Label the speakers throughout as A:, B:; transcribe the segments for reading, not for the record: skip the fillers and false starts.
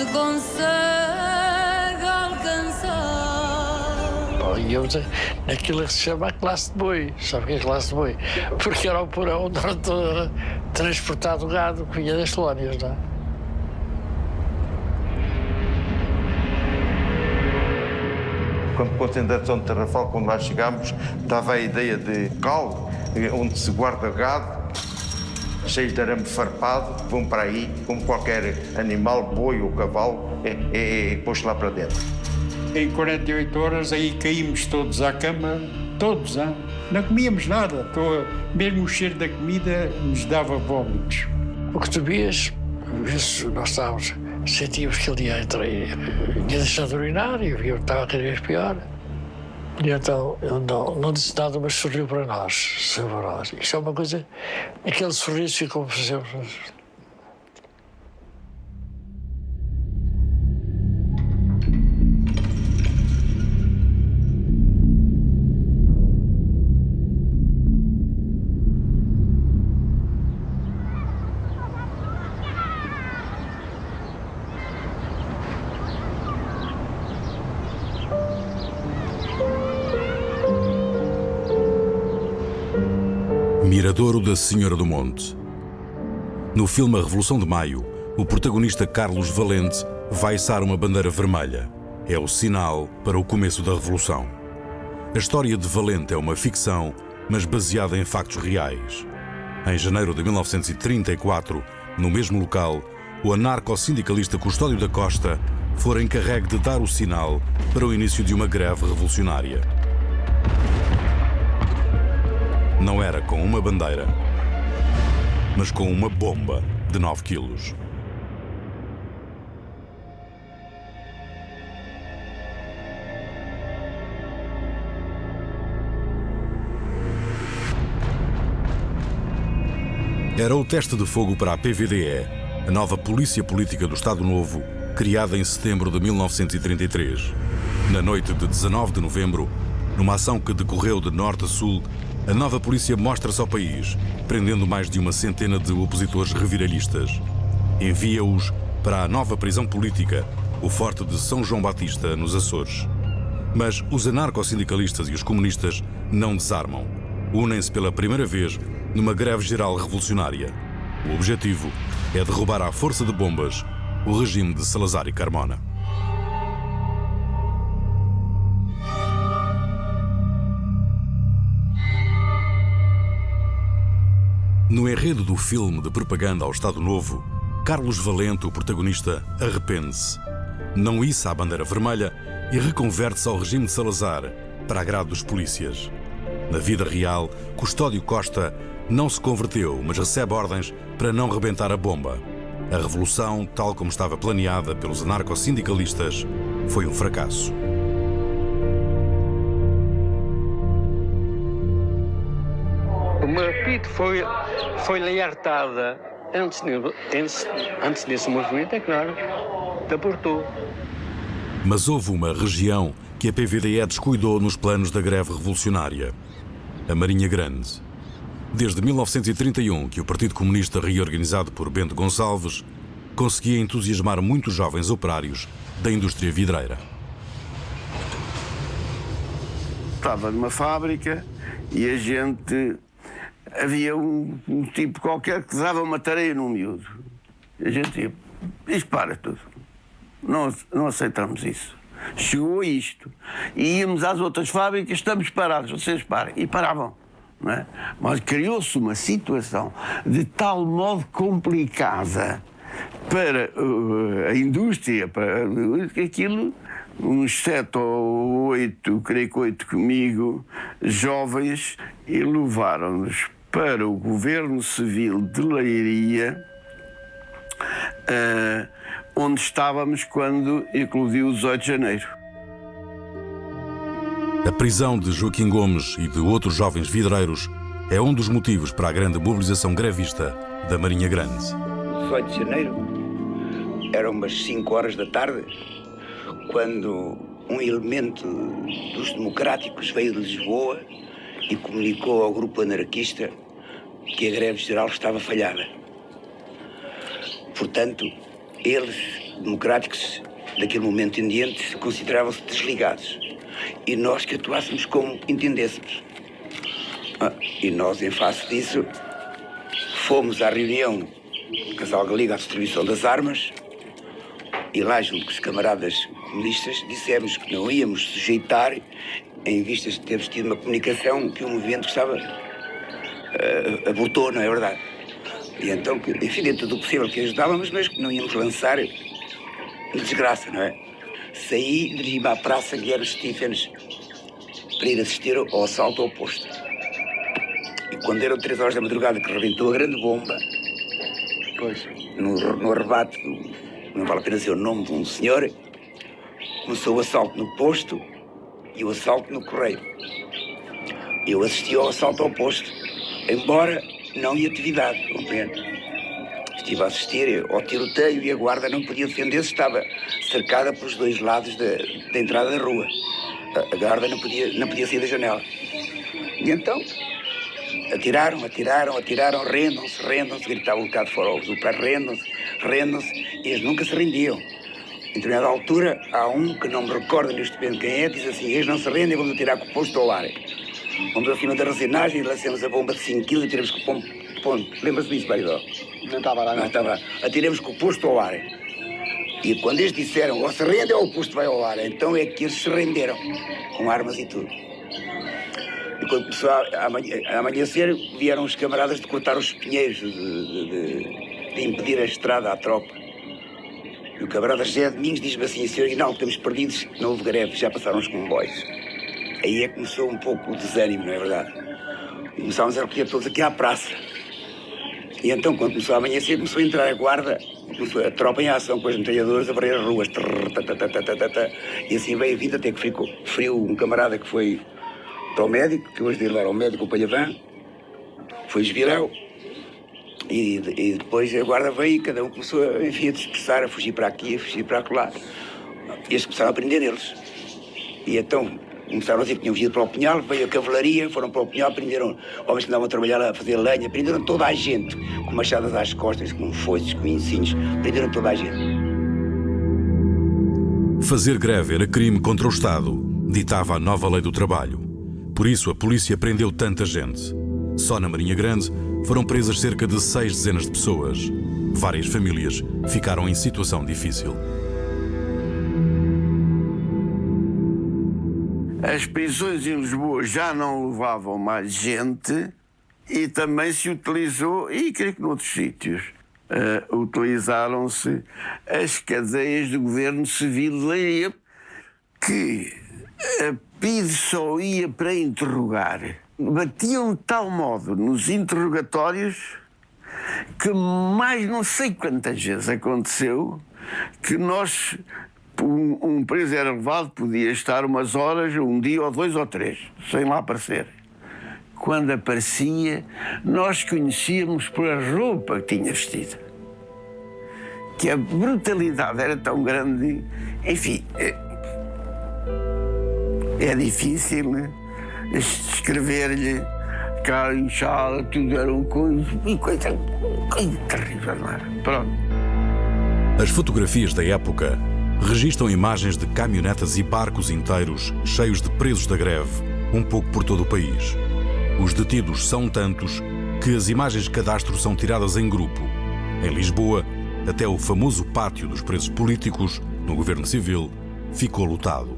A: te consegue alcançar.
B: Íamos naquilo que se chama a classe de boi. Sabe o que é a classe de boi? Porque era o porão onde era transportado o gado que vinha das colónias, não é?
C: Quando com a concentração de Tarrafal, quando lá chegámos, estava a ideia de cal, onde se guarda gado, cheios de arame farpado, vão para aí, como qualquer animal, boi ou cavalo, posto lá para dentro.
D: Em 48 horas aí caímos todos à cama, todos, hein? Não comíamos nada, mesmo o cheiro da comida nos dava vômitos.
B: O que tu vias, nós estávamos, sentíamos que ele ia deixar de urinar e via que estava cada vez pior. E então ele não disse nada, mas sorriu para nós, Isto é uma coisa, aquele sorriso ficou para sempre.
E: Miradouro da Senhora do Monte. No filme A Revolução de Maio, o protagonista Carlos Valente vai içar uma bandeira vermelha. É o sinal para o começo da Revolução. A história de Valente é uma ficção, mas baseada em factos reais. Em janeiro de 1934, no mesmo local, o anarco-sindicalista Custódio da Costa fora encarregue de dar o sinal para o início de uma greve revolucionária. Não era com uma bandeira, mas com uma bomba de 9 quilos. Era o teste de fogo para a PVDE, a nova Polícia Política do Estado Novo, criada em setembro de 1933. Na noite de 19 de novembro, numa ação que decorreu de norte a sul, a nova polícia mostra-se ao país, prendendo mais de uma centena de opositores reviralhistas. Envia-os para a nova prisão política, o Forte de São João Batista, nos Açores. Mas os anarco-sindicalistas e os comunistas não desarmam. Unem-se pela primeira vez numa greve geral revolucionária. O objetivo é derrubar à força de bombas o regime de Salazar e Carmona. No enredo do filme de propaganda ao Estado Novo, Carlos Valente, o protagonista, arrepende-se. Não issa a bandeira vermelha e reconverte-se ao regime de Salazar, para agrado dos polícias. Na vida real, Custódio Costa não se converteu, mas recebe ordens para não rebentar a bomba. A revolução, tal como estava planeada pelos anarco-sindicalistas, foi um fracasso.
F: O meu apito foi libertada antes desse movimento, é claro, da Porto.
E: Mas houve uma região que a PVDE descuidou nos planos da greve revolucionária: a Marinha Grande. Desde 1931, que o Partido Comunista, reorganizado por Bento Gonçalves, conseguia entusiasmar muitos jovens operários da indústria vidreira.
G: Estava numa fábrica e a gente... Havia um tipo qualquer que dava uma tarefa num miúdo. A gente ia, isto para tudo. Não aceitamos isso. Chegou isto. E íamos às outras fábricas, estamos parados, vocês parem. E paravam. Não é? Mas criou-se uma situação de tal modo complicada para a indústria, para aquilo, uns 7 ou 8, creio que 8 comigo, jovens, e levaram-nos para o Governo Civil de Leiria, onde estávamos quando eclodiu o 18 de janeiro.
E: A prisão de Joaquim Gomes e de outros jovens vidreiros é um dos motivos para a grande mobilização grevista da Marinha Grande.
H: 18 de janeiro, eram umas 5 horas da tarde, quando um elemento dos democráticos veio de Lisboa e comunicou ao grupo anarquista que a greve geral estava falhada. Portanto, eles democráticos, daquele momento em diante, consideravam-se desligados. E nós que atuássemos como entendêssemos. E nós, em face disso, fomos à reunião do Casal Galego à distribuição das armas e lá, junto com os camaradas comunistas, dissemos que não íamos sujeitar, em vistas de termos tido uma comunicação que o movimento estava abortou, não é verdade? E então, enfim, dentro do possível que ajudávamos, mas que não íamos lançar desgraça, não é? Saí e dirigi-me à Praça Guilherme Stephens para ir assistir ao assalto ao posto. E quando eram 3 horas da madrugada que rebentou a grande bomba, no arrebate, não vale a pena dizer o nome de um senhor, começou o assalto no posto e o assalto no correio. Eu assisti ao assalto ao posto, embora não em atividade, compreende? Estive a assistir ao tiroteio e a guarda não podia defender-se, estava cercada pelos 2 lados da entrada da rua. A guarda não podia sair da janela. E então, atiraram, rendam-se, gritava um bocado fora o para rendam-se, e eles nunca se rendiam. Em determinada altura, há um que não me recordo neste momento quem é, diz assim: eles não se rendem, vamos atirar com o posto ao ar. Vamos acima da resinagem e lancemos a bomba de 5 kg e tiramos com o ponto. Lembra-se disso, Baridó?
F: Não estava lá, não.
H: Não estava lá. Atiremos com o posto ao ar. E quando eles disseram, ou se rende ou o posto vai ao ar, então é que eles se renderam, com armas e tudo. E quando começou a amanhecer, vieram os camaradas de cortar os pinheiros, de impedir a estrada à tropa. E o camarada José Domingos diz-me assim: senhor Aguinaldo, estamos perdidos, não houve greve, já passaram os comboios. Aí é que começou um pouco o desânimo, não é verdade? E começámos a recolher todos aqui à praça. E então, quando começou a amanhecer, começou a entrar a guarda, começou a tropa em ação com as metralhadoras a varrer as ruas. E assim veio a vida, até que feriu um camarada que foi para o médico, que hoje dele era o médico, o Palhavã, foi esvirão. E depois a guarda veio e cada um começou a dispersar, a fugir para aqui, a fugir para lá. E eles começaram a prender eles. E então começaram a dizer que tinham vindo para o Pinhal, veio a cavalaria, foram para o Pinhal, prenderam homens que andavam a trabalhar a fazer lenha, prenderam toda a gente, com machadas às costas, com foices, com ensinos, prenderam toda a gente.
E: Fazer greve era crime contra o Estado, ditava a nova lei do trabalho. Por isso a polícia prendeu tanta gente. Só na Marinha Grande foram presas cerca de 6 dezenas de pessoas. Várias famílias ficaram em situação difícil.
G: As prisões em Lisboa já não levavam mais gente e também se utilizou, e creio que noutros sítios, utilizaram-se as cadeias do governo civil de Leiria, que a PIDE só ia para interrogar. Batiam de tal modo nos interrogatórios que mais não sei quantas vezes aconteceu que nós... Um preso era levado, podia estar umas horas, um dia ou 2 ou 3, sem lá aparecer. Quando aparecia, nós conhecíamos por a roupa que tinha vestido. Que a brutalidade era tão grande, enfim, é difícil escrever-lhe cara inchada, tudo era um coisa terrível, não era? Pronto.
E: As fotografias da época registram imagens de caminhonetas e barcos inteiros cheios de presos da greve, um pouco por todo o país. Os detidos são tantos que as imagens de cadastro são tiradas em grupo. Em Lisboa, até o famoso pátio dos presos políticos, no Governo Civil, ficou lotado.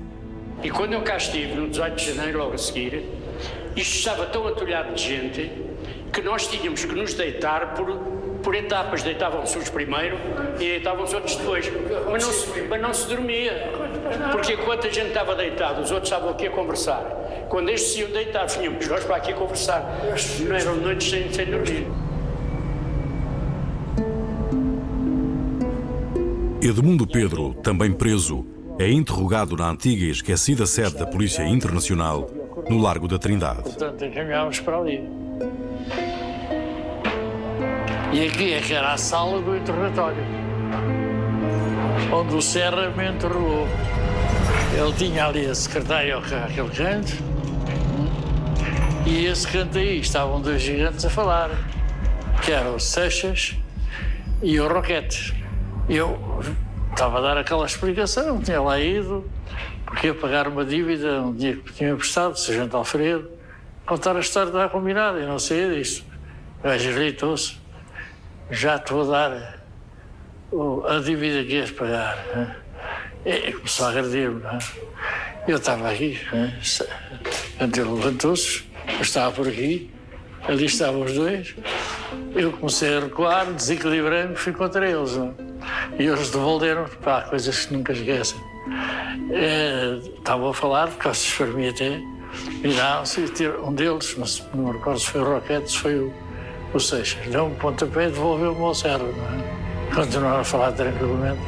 B: E quando eu cá estive, no 18 de janeiro, logo a seguir, isto estava tão atulhado de gente que nós tínhamos que nos deitar por etapas. Deitavam-se uns primeiro e deitavam-se outros depois. Mas não se dormia. Porque enquanto a gente estava deitado, os outros estavam aqui a conversar. Quando estes se iam deitar, vinhamos nós para aqui a conversar. Não eram noites sem dormir.
E: Edmundo Pedro, também preso, é interrogado na antiga e esquecida sede da Polícia Internacional, no Largo da Trindade.
B: Portanto, encaminhámos para ali. E aqui é que era a sala do interrogatório, onde o Serra me interrogou. Ele tinha ali a secretária àquele canto, e esse canto aí estavam 2 gigantes a falar, que eram o Seixas e o Roquete. Eu estava a dar aquela explicação, tinha lá ido, porque ia pagar uma dívida, um dinheiro que tinha emprestado, Sargento Alfredo, contar a história da combinada e não saía disto. O gajo irritou-se. Já te vou dar a dívida que ias pagar. E começou a agredir-me. Eu estava aqui, ele levantou-se, eu estava por aqui, ali estavam os dois. Eu comecei a recuar, desequilibrei-me, fui contra eles. E eles devolveram, coisas que nunca esquecem. Estavam a falar, de costas para mim até, um deles, não me recordo se foi o Roquete, se foi o Seixas, deu um pontapé e devolveu-me ao Serra. Continuaram a falar tranquilamente,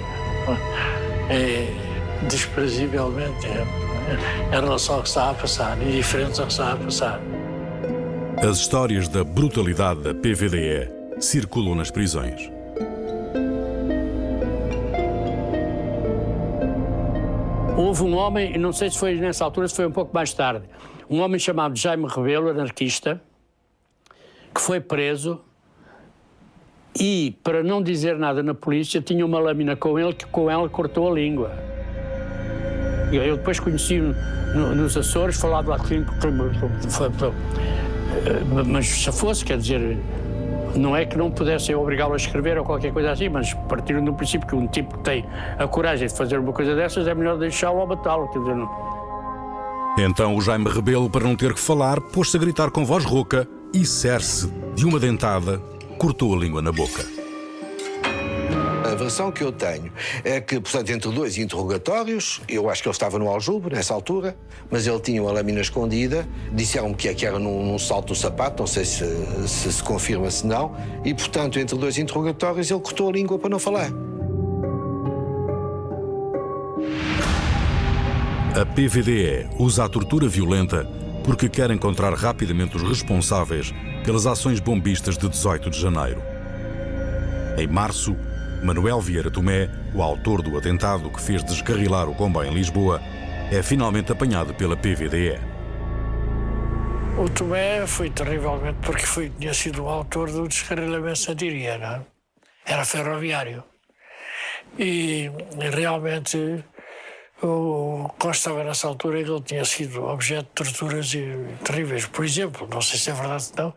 B: desprezivelmente, em relação ao que estava a passar, indiferentes ao que estava a passar.
E: As histórias da brutalidade da PVDE circulam nas prisões.
I: Houve um homem, não sei se foi nessa altura, se foi um pouco mais tarde, um homem chamado Jaime Rebelo, anarquista, que foi preso e, para não dizer nada na polícia, tinha uma lâmina com ele que com ela cortou a língua. Eu depois conheci-o nos Açores, falava lá mas se fosse, quer dizer, não é que não pudessem obrigá-lo a escrever ou qualquer coisa assim, mas partiram do princípio que um tipo que tem a coragem de fazer uma coisa dessas é melhor deixá-lo ou matá-lo, quer dizer, não.
E: Então o Jaime Rebelo, para não ter que falar, pôs-se a gritar com voz rouca e Cerce, de uma dentada, cortou a língua na boca.
J: A versão que eu tenho é que, portanto, entre dois interrogatórios, eu acho que ele estava no aljube nessa altura, mas ele tinha uma lâmina escondida, disseram-me que era num salto do sapato, não sei se confirma, se não, e, portanto, entre dois interrogatórios, ele cortou a língua para não falar.
E: A PVDE usa a tortura violenta porque quer encontrar rapidamente os responsáveis pelas ações bombistas de 18 de janeiro. Em março, Manuel Vieira Tomé, o autor do atentado que fez descarrilar o comboio em Lisboa, é finalmente apanhado pela PVDE.
B: O Tomé foi terrivelmente porque tinha sido o autor do descarrilamento Santiria, não é? Era ferroviário. E realmente constava nessa altura que ele tinha sido objeto de torturas terríveis. Por exemplo, não sei se é verdade ou não,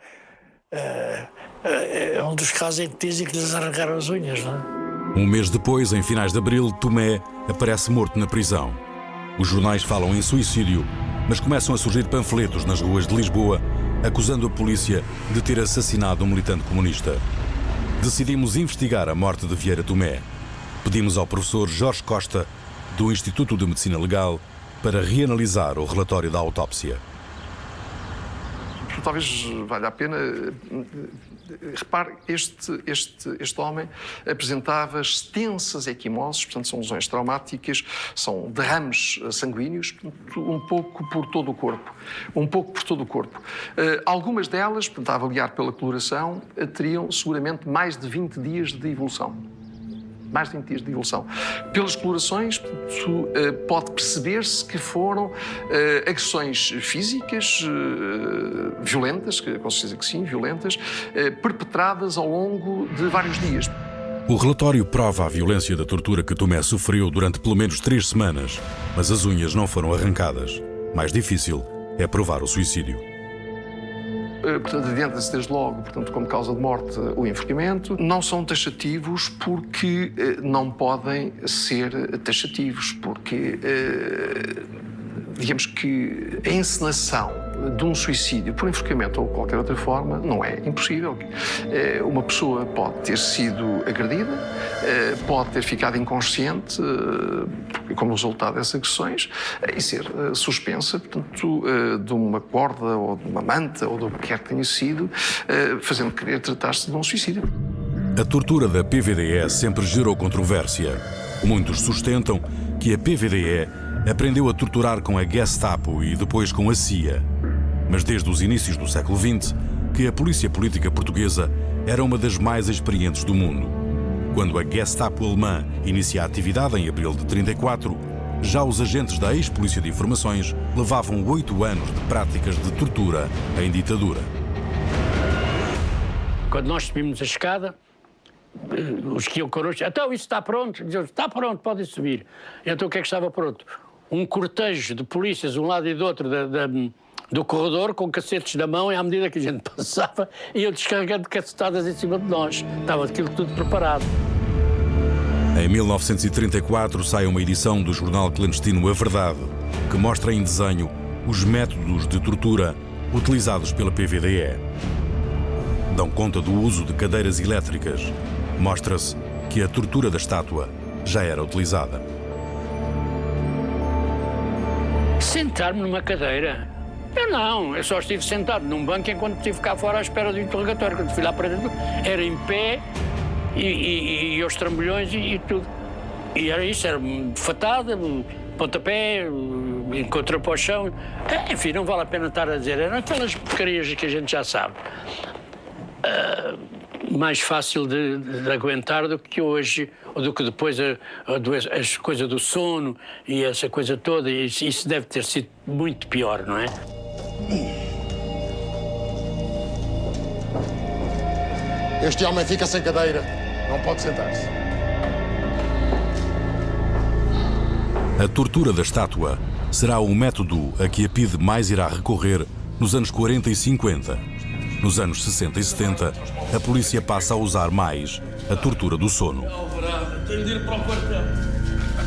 B: é um dos casos em que dizem que lhes arrancaram as unhas, não é?
E: Um mês depois, em finais de abril, Tomé aparece morto na prisão. Os jornais falam em suicídio, mas começam a surgir panfletos nas ruas de Lisboa acusando a polícia de ter assassinado um militante comunista. Decidimos investigar a morte de Vieira Tomé. Pedimos ao professor Jorge Costa, do Instituto de Medicina Legal, para reanalisar o relatório da autópsia.
K: Talvez valha a pena. Repare, este homem apresentava extensas equimoses, portanto são lesões traumáticas, são derrames sanguíneos, um pouco por todo o corpo. Algumas delas, portanto, a avaliar pela coloração, teriam seguramente mais de 20 dias de evolução. Mais de 20 dias de evolução. Pelas colorações, pode perceber-se que foram agressões físicas violentas, com certeza que sim, violentas, perpetradas ao longo de vários dias.
E: O relatório prova a violência da tortura que Tomé sofreu durante pelo menos 3 semanas, mas as unhas não foram arrancadas. Mais difícil é provar o suicídio.
K: Portanto, adianta-se desde logo, portanto, como causa de morte, o enforcamento. Não são taxativos porque não podem ser taxativos, porque digamos que a encenação de um suicídio por enforcamento ou qualquer outra forma não é impossível. Uma pessoa pode ter sido agredida, pode ter ficado inconsciente como resultado dessas agressões e ser suspensa, portanto, de uma corda ou de uma manta ou do que quer que tenha sido, fazendo querer tratar-se de um suicídio.
E: A tortura da PVDE sempre gerou controvérsia. Muitos sustentam que a PVDE aprendeu a torturar com a Gestapo e depois com a CIA. Mas desde os inícios do século XX, que a polícia política portuguesa era uma das mais experientes do mundo. Quando a Gestapo alemã inicia a atividade em abril de 1934, já os agentes da ex-polícia de informações levavam 8 anos de práticas de tortura em ditadura.
I: Quando nós subimos a escada, os que iam connosco, então isso está pronto? Diziam, está pronto, podem subir. Então o que é que estava pronto? Um cortejo de polícias, de um lado e do outro, do corredor, com cacetes na mão, e à medida que a gente passava, iam descarregando cacetadas em cima de nós. Estava aquilo tudo preparado.
E: Em 1934 sai uma edição do jornal clandestino A Verdade, que mostra em desenho os métodos de tortura utilizados pela PVDE. Dão conta do uso de cadeiras elétricas. Mostra-se que a tortura da estátua já era utilizada.
I: Sentar-me numa cadeira? Eu só estive sentado num banco enquanto estive cá fora à espera do interrogatório. Quando fui lá para dentro, era em pé e aos trambolhões e tudo. E era isso, era fatada, pontapé, encontra para o chão. Enfim, não vale a pena estar a dizer. Eram aquelas porcarias que a gente já sabe. Mais fácil de aguentar do que hoje, ou do que depois as coisas do sono e essa coisa toda. Isso deve ter sido muito pior, não é?
L: Este homem fica sem cadeira, não pode sentar-se.
E: A tortura da estátua será o método a que a PIDE mais irá recorrer nos anos 40 e 50. Nos anos 60 e 70, a polícia passa a usar mais a tortura do sono.
A: Tenho de ir para o quartel.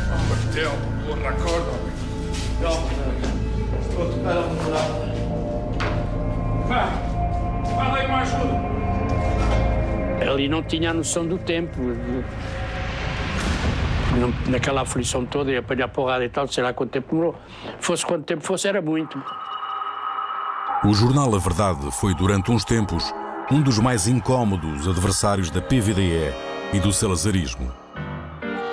L: O quartel, porra, acorda-me.
A: Estou a tocar a morada. Vai aí mais ajuda.
I: Ali não tinha a noção do tempo. Naquela aflição toda, e apanhar porrada e tal, sei lá quanto tempo demorou. Fosse quanto tempo fosse, era muito.
E: O jornal A Verdade foi, durante uns tempos, um dos mais incómodos adversários da PVDE e do salazarismo.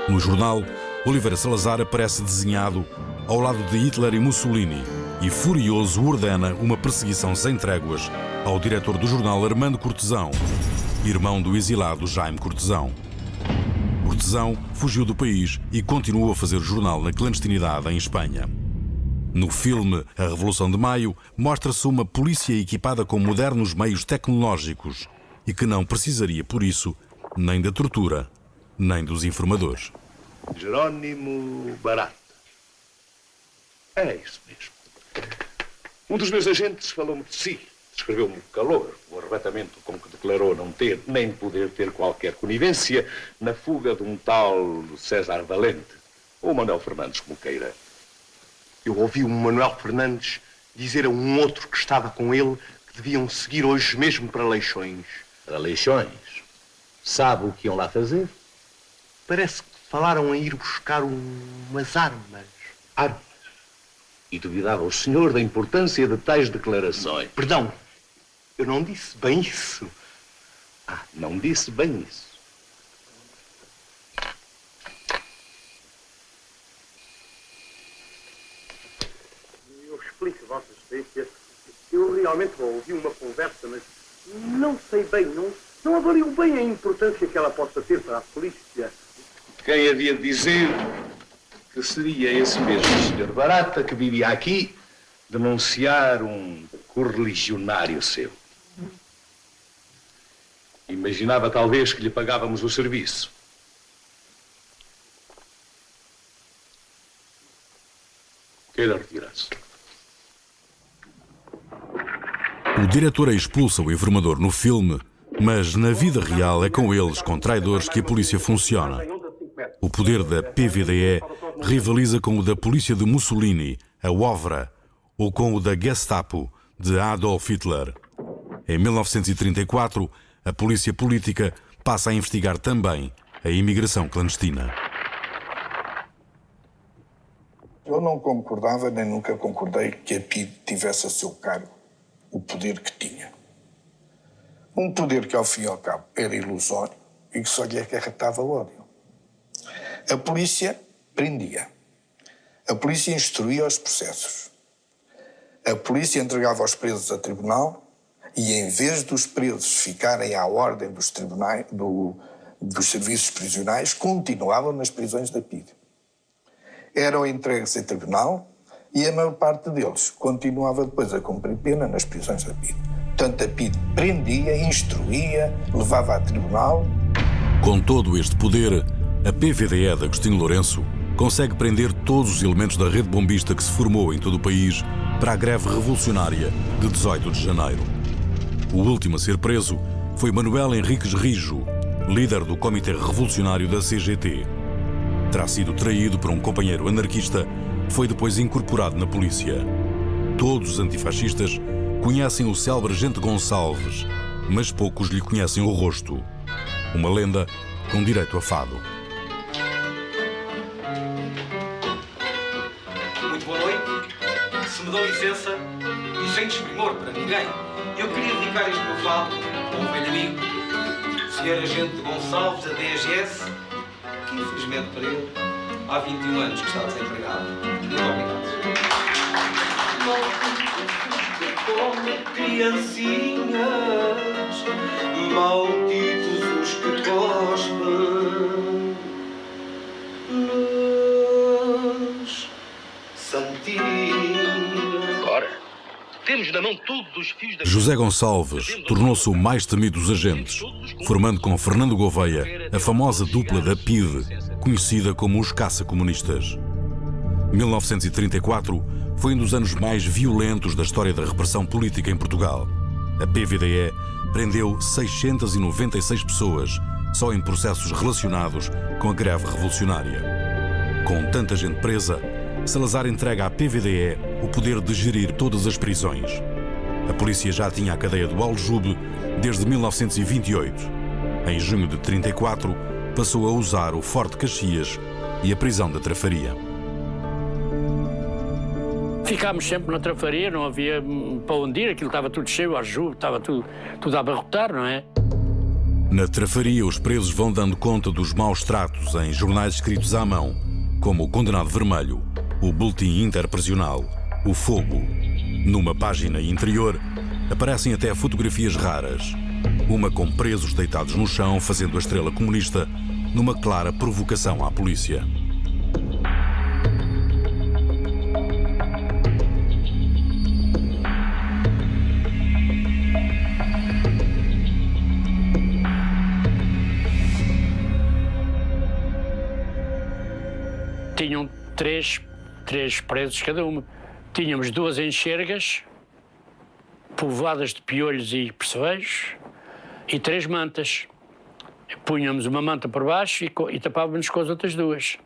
E: No jornal, Oliveira Salazar aparece desenhado ao lado de Hitler e Mussolini e, furioso, ordena uma perseguição sem tréguas ao diretor do jornal Armando Cortesão, irmão do exilado Jaime Cortesão. Cortesão fugiu do país e continuou a fazer o jornal na clandestinidade em Espanha. No filme A Revolução de Maio, mostra-se uma polícia equipada com modernos meios tecnológicos e que não precisaria, por isso, nem da tortura, nem dos informadores.
M: Jerónimo Barata. É isso mesmo. Um dos meus agentes falou-me de si. Descreveu-me o calor, o arrebatamento com que declarou não ter nem poder ter qualquer conivência na fuga de um tal César Valente, ou Manuel Fernandes, como queira.
N: Eu ouvi o Manuel Fernandes dizer a um outro que estava com ele que deviam seguir hoje mesmo para Leixões.
M: Para Leixões? Sabe o que iam lá fazer?
N: Parece que falaram em ir buscar umas armas.
M: Armas? E duvidava o senhor da importância de tais declarações?
N: Perdão, eu não disse bem isso.
M: Ah, não disse bem isso.
N: Explique, Vossa Excelência, eu realmente ouvi uma conversa, mas não sei bem, não avalio bem a importância que ela possa ter para a polícia.
M: Quem havia de dizer que seria esse mesmo Sr. Barata que vivia aqui denunciar um correligionário seu? Imaginava talvez que lhe pagávamos o serviço. Queira retirar-se.
E: O diretor expulsa o informador no filme, mas na vida real é com eles, com traidores, que a polícia funciona. O poder da PVDE rivaliza com o da polícia de Mussolini, a OVRA, ou com o da Gestapo, de Adolf Hitler. Em 1934, a polícia política passa a investigar também a imigração clandestina.
O: Eu não concordava, nem nunca concordei que a PIDE tivesse a seu cargo o poder que tinha. Um poder que, ao fim e ao cabo, era ilusório e que só lhe acarretava ódio. A polícia prendia. A polícia instruía os processos. A polícia entregava os presos a tribunal e, em vez dos presos ficarem à ordem dos tribunais, dos serviços prisionais, continuavam nas prisões da PIDE. Eram entregues em tribunal e a maior parte deles continuava depois a cumprir pena nas prisões da PIDE. Portanto, a PIDE prendia, instruía, levava a tribunal
E: Com todo este poder, a PVDE de Agostinho Lourenço consegue prender todos os elementos da rede bombista que se formou em todo o país para a greve revolucionária de 18 de janeiro. O último a ser preso foi Manuel Henriques Rijo, líder do Comitê Revolucionário da CGT. Terá sido traído por um companheiro anarquista que foi depois incorporado na polícia. Todos os antifascistas conhecem o célebre Gente Gonçalves, mas poucos lhe conhecem o rosto. Uma lenda com direito a fado.
P: Muito boa noite. Se me dão licença, e sem desprimor para ninguém, eu queria dedicar este meu fado a um velho amigo, o Sr. Agente Gonçalves, da DGS, que infelizmente para ele há 21 anos que está desempregado. Muito obrigado. Como criancinhas, malditos os que cospem nas santinhas.
Q: Ora, temos na mão todos os fios da...
E: José Gonçalves tornou-se o mais temido dos agentes, formando com Fernando Gouveia a famosa dupla da PIDE, conhecida como os caça-comunistas. 1934 foi um dos anos mais violentos da história da repressão política em Portugal. A PVDE prendeu 696 pessoas só em processos relacionados com a greve revolucionária. Com tanta gente presa, Salazar entrega à PVDE o poder de gerir todas as prisões. A polícia já tinha a cadeia do Aljube desde 1928. Em junho de 34, passou a usar o Forte Caxias e a prisão da Trafaria.
I: Ficámos sempre na Trafaria, não havia para onde ir, aquilo estava tudo cheio, a Aljube, estava tudo a abarrotar, não é?
E: Na Trafaria, os presos vão dando conta dos maus tratos em jornais escritos à mão, como o Condenado Vermelho, o Boletim Interprisional, o Fogo. Numa página interior, aparecem até fotografias raras. Uma com presos deitados no chão, fazendo a estrela comunista, numa clara provocação à polícia.
I: Tinham três presos cada uma. Tínhamos 2 enxergas, povoadas de piolhos e percevejos, e 3 mantas. Punhamos uma manta por baixo e tapávamos com as outras 2.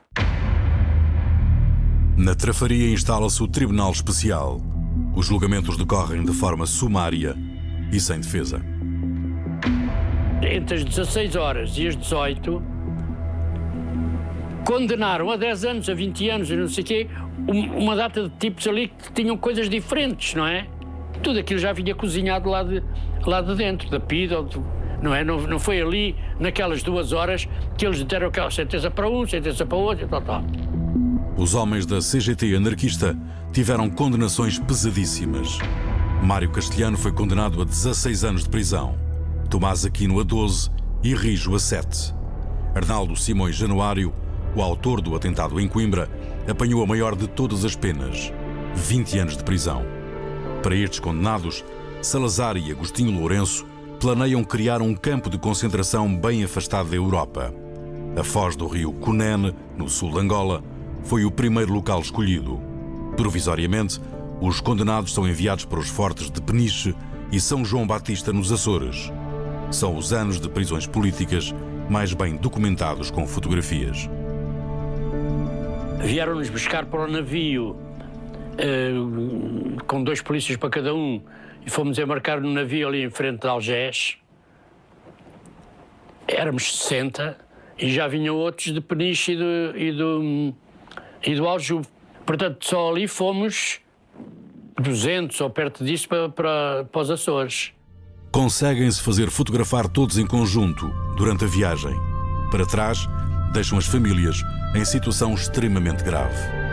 E: Na Trafaria instala-se o Tribunal Especial. Os julgamentos decorrem de forma sumária e sem defesa.
I: Entre as 16 horas e as 18, condenaram a 10 anos, a 20 anos e não sei o quê, uma data de tipos ali que tinham coisas diferentes, não é? Tudo aquilo já vinha cozinhado lá de dentro, da PIDE, não é? Não foi ali, naquelas 2 horas, que eles deram aquela sentença para um, sentença para o outro e tal.
E: Os homens da CGT anarquista tiveram condenações pesadíssimas. Mário Castelhano foi condenado a 16 anos de prisão, Tomás Aquino a 12 e Rijo a 7. Arnaldo Simões Januário, o autor do atentado em Coimbra, apanhou a maior de todas as penas, 20 anos de prisão. Para estes condenados, Salazar e Agostinho Lourenço planeiam criar um campo de concentração bem afastado da Europa. A foz do rio Cunene, no sul de Angola, foi o primeiro local escolhido. Provisoriamente, os condenados são enviados para os fortes de Peniche e São João Batista, nos Açores. São os anos de prisões políticas mais bem documentados com fotografias.
I: Vieram-nos buscar para o navio com 2 polícias para cada um e fomos embarcar no navio ali em frente de Algés. Éramos 60 e já vinham outros de Peniche e do Aljube. Portanto, só ali fomos 200 ou perto disso para os Açores.
E: Conseguem-se fazer fotografar todos em conjunto durante a viagem. Para trás, deixam as famílias em situação extremamente grave.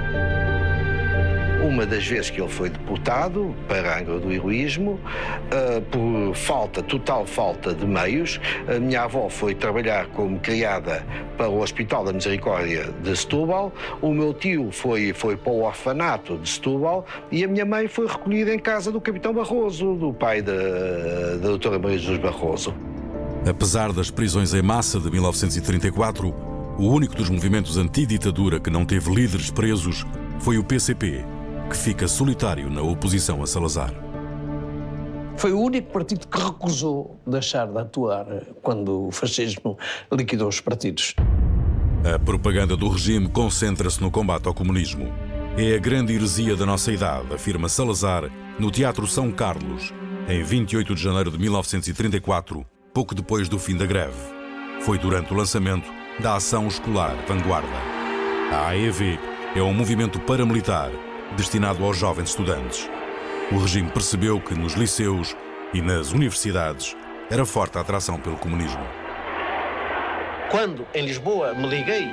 J: Uma das vezes que ele foi deportado para a Angra do Heroísmo, por total falta de meios, a minha avó foi trabalhar como criada para o Hospital da Misericórdia de Setúbal, o meu tio foi para o orfanato de Setúbal e a minha mãe foi recolhida em casa do Capitão Barroso, do pai da doutora Maria Jesus Barroso.
E: Apesar das prisões em massa de 1934, o único dos movimentos anti-ditadura que não teve líderes presos foi o PCP, que fica solitário na oposição a Salazar.
R: Foi o único partido que recusou deixar de atuar quando o fascismo liquidou os partidos.
E: A propaganda do regime concentra-se no combate ao comunismo. É a grande heresia da nossa idade, afirma Salazar no Teatro São Carlos, em 28 de janeiro de 1934, pouco depois do fim da greve. Foi durante o lançamento da Ação Escolar Vanguarda. A AEV é um movimento paramilitar destinado aos jovens estudantes. O regime percebeu que nos liceus e nas universidades era forte a atração pelo comunismo.
R: Quando, em Lisboa, me liguei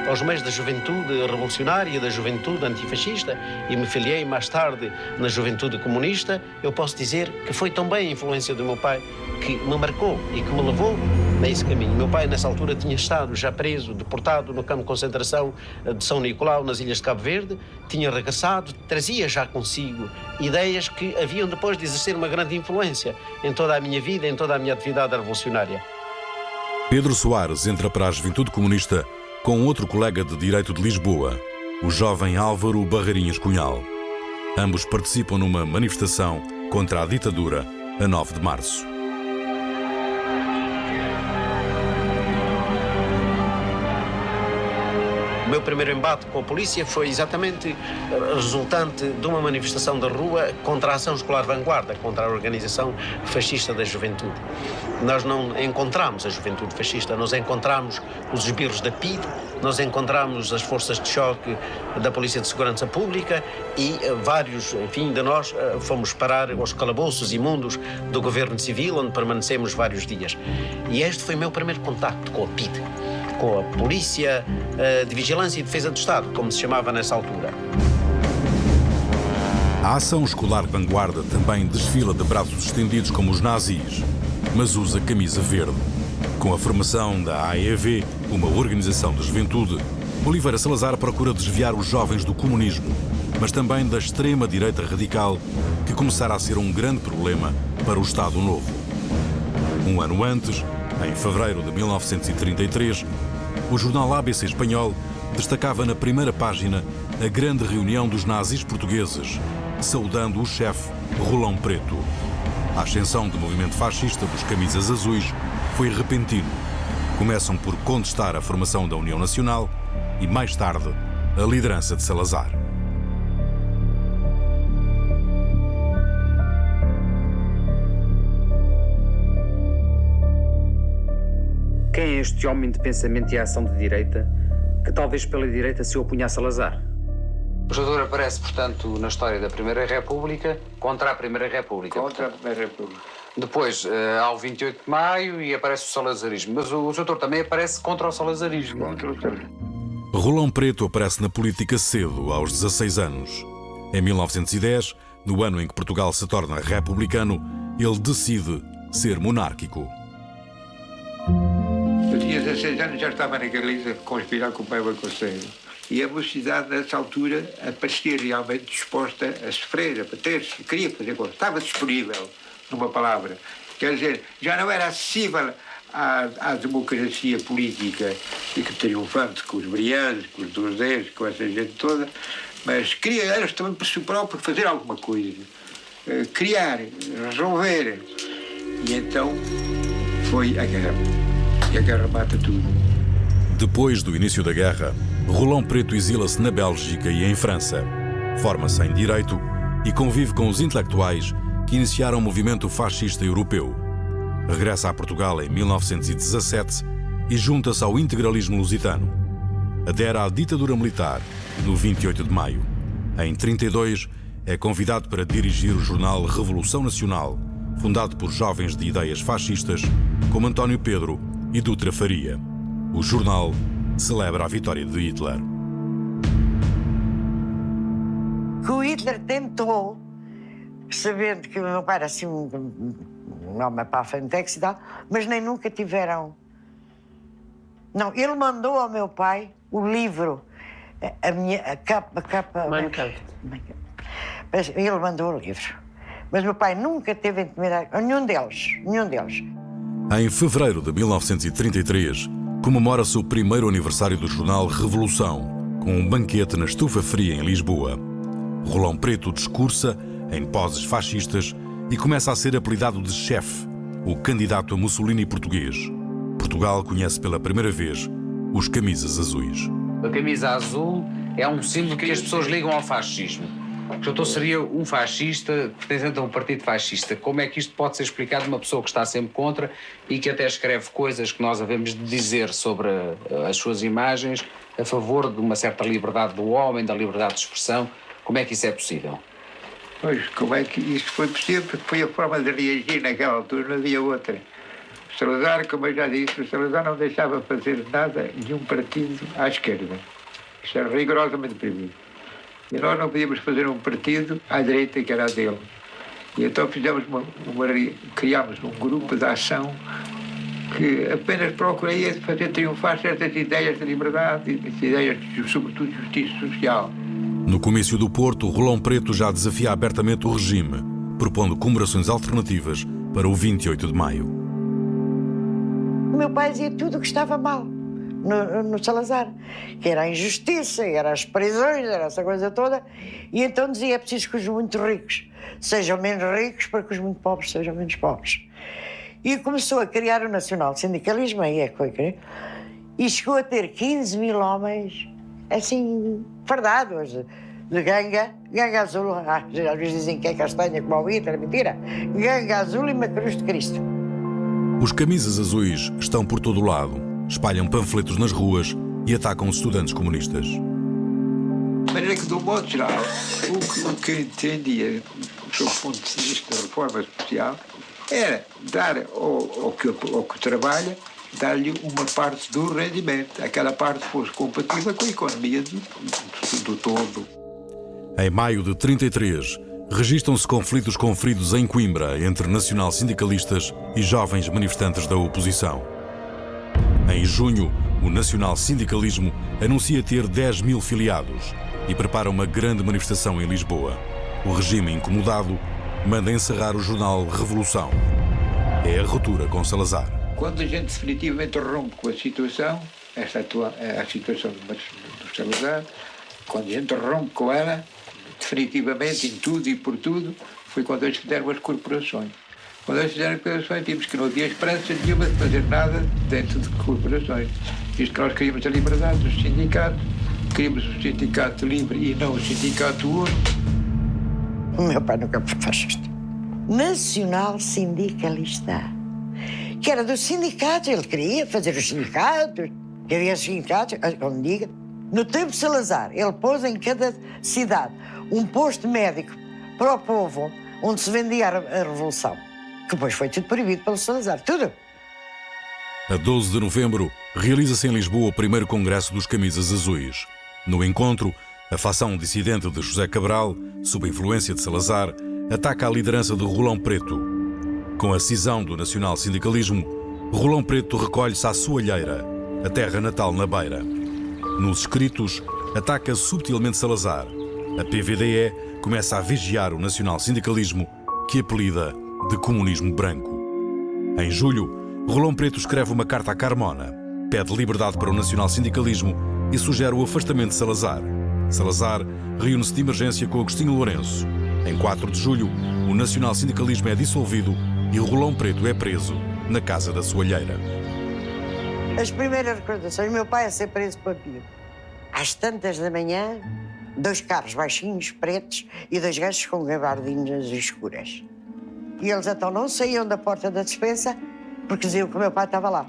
R: aos meios da juventude revolucionária, da juventude antifascista e me filiei mais tarde na juventude comunista, eu posso dizer que foi também a influência do meu pai que me marcou e que me levou nesse caminho. Meu pai, nessa altura, tinha estado já preso, deportado no campo de concentração de São Nicolau, nas Ilhas de Cabo Verde, tinha regressado, trazia já consigo ideias que haviam depois de exercer uma grande influência em toda a minha vida, em toda a minha atividade revolucionária.
E: Pedro Soares entra para a Juventude Comunista com outro colega de Direito de Lisboa, o jovem Álvaro Barreirinhas Cunhal. Ambos participam numa manifestação contra a ditadura a 9 de março.
R: O meu primeiro embate com a polícia foi exatamente resultante de uma manifestação da rua contra a Ação Escolar Vanguarda, contra a organização fascista da juventude. Nós não encontramos a juventude fascista, nós encontramos os esbirros da PIDE, nós encontramos as forças de choque da Polícia de Segurança Pública e vários, enfim, de nós fomos parar aos calabouços imundos do governo civil, onde permanecemos vários dias. E este foi o meu primeiro contacto com a PIDE, com a Polícia de Vigilância e Defesa do Estado, como se chamava nessa altura.
E: A Ação Escolar Vanguarda também desfila de braços estendidos como os nazis, mas usa camisa verde. Com a formação da AEV, uma organização de juventude, Oliveira Salazar procura desviar os jovens do comunismo, mas também da extrema-direita radical, que começará a ser um grande problema para o Estado Novo. Um ano antes, em fevereiro de 1933, o jornal ABC espanhol destacava na primeira página a grande reunião dos nazis portugueses, saudando o chefe Rolão Preto. A ascensão do movimento fascista dos camisas azuis foi repentino. Começam por contestar a formação da União Nacional e, mais tarde, a liderança de Salazar.
S: Quem é este homem de pensamento e ação de direita que talvez pela direita se opunha a Salazar?
T: O jogador aparece, portanto, na história da Primeira República contra a Primeira República.
D: Contra a Primeira República.
T: Depois, há o 28 de Maio e aparece o salazarismo. Mas o doutor também aparece contra o salazarismo.
D: Contra o salazarismo.
E: Rolão Preto aparece na política cedo, aos 16 anos. Em 1910, no ano em que Portugal se torna republicano, ele decide ser monárquico.
D: Eu tinha 16 anos, já estava na Galiza a conspirar com o pai Baconceiro. E a mocidade, nessa altura, parecia realmente disposta a sofrer, a bater-se, queria fazer coisas. Estava disponível, numa palavra. Quer dizer, já não era acessível à democracia política e que triunfante com os Brianos, com os Dordeiros, com essa gente toda, mas queria eles também por si próprio fazer alguma coisa. Criar, resolver. E então foi a guerra. E a guerra mata tudo.
E: Depois do início da guerra, Rolão Preto exila-se na Bélgica e em França. Forma-se em Direito e convive com os intelectuais que iniciaram o movimento fascista europeu. Regressa a Portugal em 1917 e junta-se ao integralismo lusitano. Adere à ditadura militar no 28 de maio. Em 32, é convidado para dirigir o jornal Revolução Nacional, fundado por jovens de ideias fascistas como António Pedro e Dutra Faria. O jornal celebra a vitória de Hitler.
U: O Hitler tentou, sabendo que o meu pai era assim um homem para a frentex e tal, mas nem nunca tiveram. Não, ele mandou ao meu pai o livro, a capa...
R: Mein Kampf.
U: Ele mandou o livro. Mas meu pai nunca teve intimidade, nenhum deles.
E: Em fevereiro de 1933, comemora-se o primeiro aniversário do jornal Revolução, com um banquete na Estufa Fria, em Lisboa. Rolão Preto discursa, em poses fascistas, e começa a ser apelidado de chefe, o candidato a Mussolini português. Portugal conhece pela primeira vez os camisas azuis.
T: A camisa azul é um símbolo que as pessoas ligam ao fascismo. O doutor seria um fascista, pertencente a um partido fascista. Como é que isto pode ser explicado de uma pessoa que está sempre contra e que até escreve coisas que nós havemos de dizer sobre as suas imagens a favor de uma certa liberdade do homem, da liberdade de expressão? Como é que isso é possível?
D: Pois, como é que isso foi possível? Porque foi a forma de reagir naquela altura, não havia outra. O Salazar, como eu já disse, o Salazar não deixava fazer nada, nenhum partido à esquerda. Isso era rigorosamente proibido. E nós não podíamos fazer um partido à direita, que era a dele. E então criámos um grupo de ação que apenas procuraria fazer triunfar certas ideias de liberdade, ideias, sobretudo, de justiça social.
E: No comício do Porto, Rolão Preto já desafia abertamente o regime, propondo comemorações alternativas para o 28 de maio.
U: O meu pai dizia tudo o que estava mal no Salazar, que era a injustiça, era as prisões, era essa coisa toda, e então dizia, é preciso que os muito ricos sejam menos ricos para que os muito pobres sejam menos pobres. E começou a criar o nacional sindicalismo, aí é que foi criado, e chegou a ter 15 mil homens, assim, fardados, de ganga azul, às vezes dizem que é castanha como o Hitler, mentira, ganga azul e uma cruz de Cristo.
E: Os camisas azuis estão por todo o lado, espalham panfletos nas ruas e atacam os estudantes comunistas.
D: De maneira que, do modo geral, o que eu entendia, sob o ponto de vista da reforma social, era dar ao que trabalha, dar-lhe uma parte do rendimento, aquela parte que fosse compatível com a economia do todo.
E: Em maio de 33, registram-se conflitos conferidos em Coimbra entre nacional-sindicalistas e jovens manifestantes da oposição. Em junho, o nacional-sindicalismo anuncia ter 10 mil filiados e prepara uma grande manifestação em Lisboa. O regime, incomodado, manda encerrar o jornal Revolução. É a ruptura com Salazar.
D: Quando a gente definitivamente rompe com a situação, a situação do Salazar, quando a gente rompe com ela, definitivamente, em tudo e por tudo, foi quando eles fizeram as corporações. Quando eles fizeram as corporações, vimos que não havia esperança nenhuma de fazer nada dentro de corporações. Visto que nós queríamos a liberdade dos sindicatos, queríamos o sindicato livre e não o sindicato único.
U: O meu pai nunca foi fascista. Nacional sindicalista. Que era dos sindicatos, ele queria fazer os sindicatos, que havia sindicatos, como diga. No tempo de Salazar, ele pôs em cada cidade um posto médico para o povo, onde se vendia a Revolução. Que depois foi tudo proibido pelo Salazar, tudo.
E: A 12 de novembro, realiza-se em Lisboa o primeiro congresso dos Camisas Azuis. No encontro, a facção dissidente de José Cabral, sob a influência de Salazar, ataca a liderança de Rolão Preto. Com a cisão do nacional-sindicalismo, Rolão Preto recolhe-se à Soalheira, a terra natal na Beira. Nos escritos, ataca subtilmente Salazar. A PVDE começa a vigiar o nacional-sindicalismo, que apelida de comunismo branco. Em julho, Rolão Preto escreve uma carta a Carmona, pede liberdade para o nacional-sindicalismo e sugere o afastamento de Salazar. Salazar reúne-se de emergência com Agostinho Lourenço. Em 4 de julho, o nacional-sindicalismo é dissolvido e Rolão Preto é preso na casa da Soalheira.
U: As primeiras recordações, meu pai a ser preso por Pio. Às tantas da manhã, 2 carros baixinhos, pretos, e 2 gajos com gabardinas escuras. E eles então não saíam da porta da despensa porque diziam que o meu pai estava lá.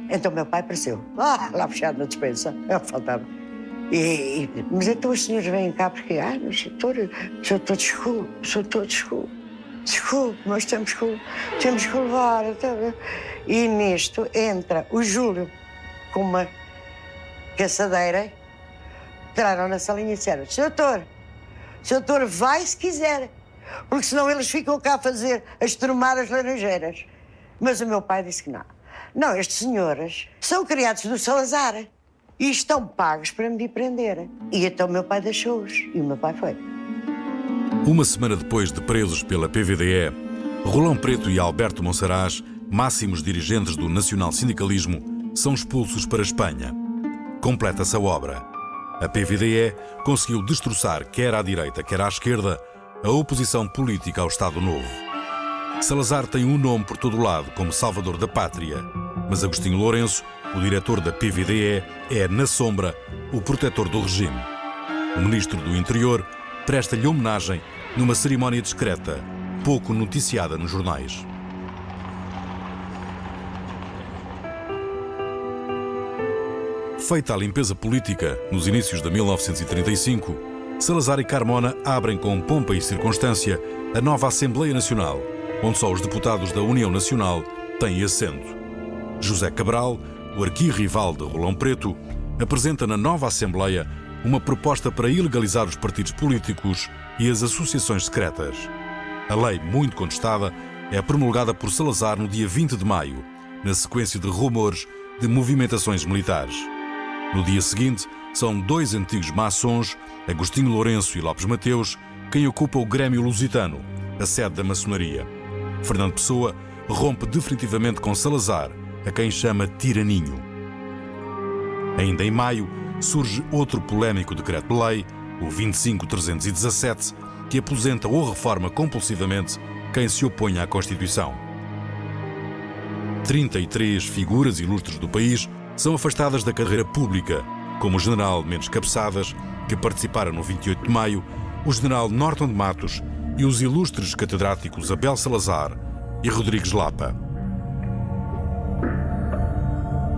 U: Então meu pai apareceu, lá fechado na despensa, eu faltava. Mas então os senhores vêm cá porque, doutor, desculpe, mas temos que levar. E nisto entra o Júlio com uma caçadeira, entraram na salinha e disseram, Sr. Doutor, vai se quiser, porque senão eles ficam cá a estrumar as laranjeiras. Mas o meu pai disse que não. Não, estes senhores são criados do Salazar e estão pagos para me prender. E então o meu pai deixou-os e o meu pai foi.
E: Uma semana depois de presos pela PVDE, Rolão Preto e Alberto Monsaraz máximos dirigentes do nacional-sindicalismo, são expulsos para a Espanha. Completa-se a obra. A PVDE conseguiu destroçar, quer à direita, quer à esquerda, a oposição política ao Estado Novo. Salazar tem um nome por todo lado como salvador da pátria, mas Agostinho Lourenço, o diretor da PVDE, é, na sombra, o protetor do regime. O ministro do Interior presta-lhe homenagem numa cerimónia discreta, pouco noticiada nos jornais. Feita a limpeza política nos inícios de 1935, Salazar e Carmona abrem com pompa e circunstância a nova Assembleia Nacional, onde só os deputados da União Nacional têm assento. José Cabral, o arquirrival de Rolão Preto, apresenta na nova Assembleia uma proposta para ilegalizar os partidos políticos e as associações secretas. A lei, muito contestada, é promulgada por Salazar no dia 20 de maio, na sequência de rumores de movimentações militares. No dia seguinte, são dois antigos maçons, Agostinho Lourenço e Lopes Mateus, quem ocupa o Grêmio Lusitano, a sede da maçonaria. Fernando Pessoa rompe definitivamente com Salazar, a quem chama tiraninho. Ainda em maio, surge outro polémico decreto-lei, o 25.317, que aposenta ou reforma compulsivamente quem se opõe à Constituição. 33 figuras ilustres do país são afastadas da carreira pública, como o general Mendes Cabeçadas, que participaram no 28 de maio, o general Norton de Matos e os ilustres catedráticos Abel Salazar e Rodrigues Lapa.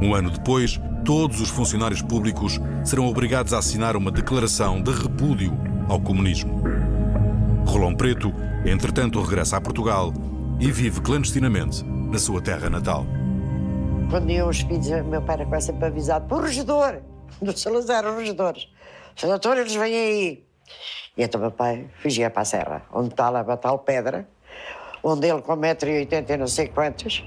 E: Um ano depois, todos os funcionários públicos serão obrigados a assinar uma declaração de repúdio ao comunismo. Rolão Preto, entretanto, regressa a Portugal e vive clandestinamente na sua terra natal.
U: Quando iam os filhos, meu pai era quase sempre avisado por regedor, do Salazar, os regedores. Doutor, eles vêm aí. E então meu pai fugia para a serra, onde está lá a tal pedra, onde ele com 1,80 m e não sei quantos,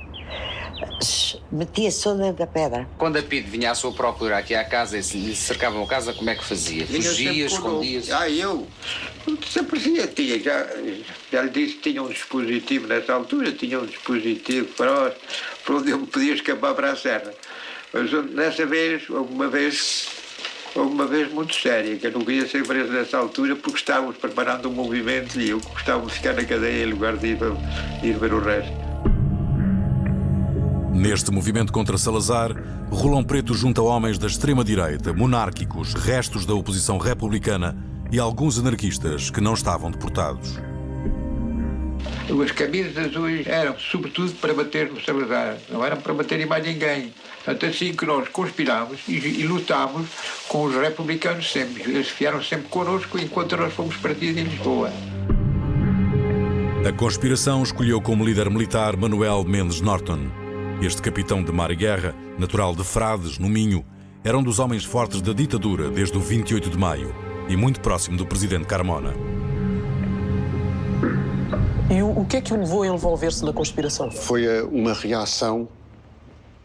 U: metia-se dentro da pedra.
T: Quando a PIDE vinha à sua procura aqui à casa e se cercavam a casa, como é que fazia? Fugia, escondia-se?
D: Eu desaparecia, já lhe disse que tinha um dispositivo nessa altura, tinha um dispositivo para onde eu me podia escapar para a serra. Mas nessa vez, alguma vez muito séria, que eu não queria ser preso nessa altura porque estávamos preparando um movimento e eu gostava de ficar na cadeia em lugar de ir ver o resto.
E: Neste movimento contra Salazar, Rolão Preto junta homens da extrema-direita, monárquicos, restos da oposição republicana e alguns anarquistas que não estavam deportados.
D: As camisas azuis eram sobretudo para bater no Salazar, não eram para bater em mais ninguém. Tanto assim que nós conspirámos e lutámos com os republicanos sempre. Eles vieram sempre connosco enquanto nós fomos partidos em Lisboa.
E: A conspiração escolheu como líder militar Manuel Mendes Norton. Este capitão de mar e guerra, natural de Frades, no Minho, era um dos homens fortes da ditadura desde o 28 de maio e muito próximo do presidente Carmona.
C: E o que é que o levou a envolver-se na conspiração?
L: Foi uma reação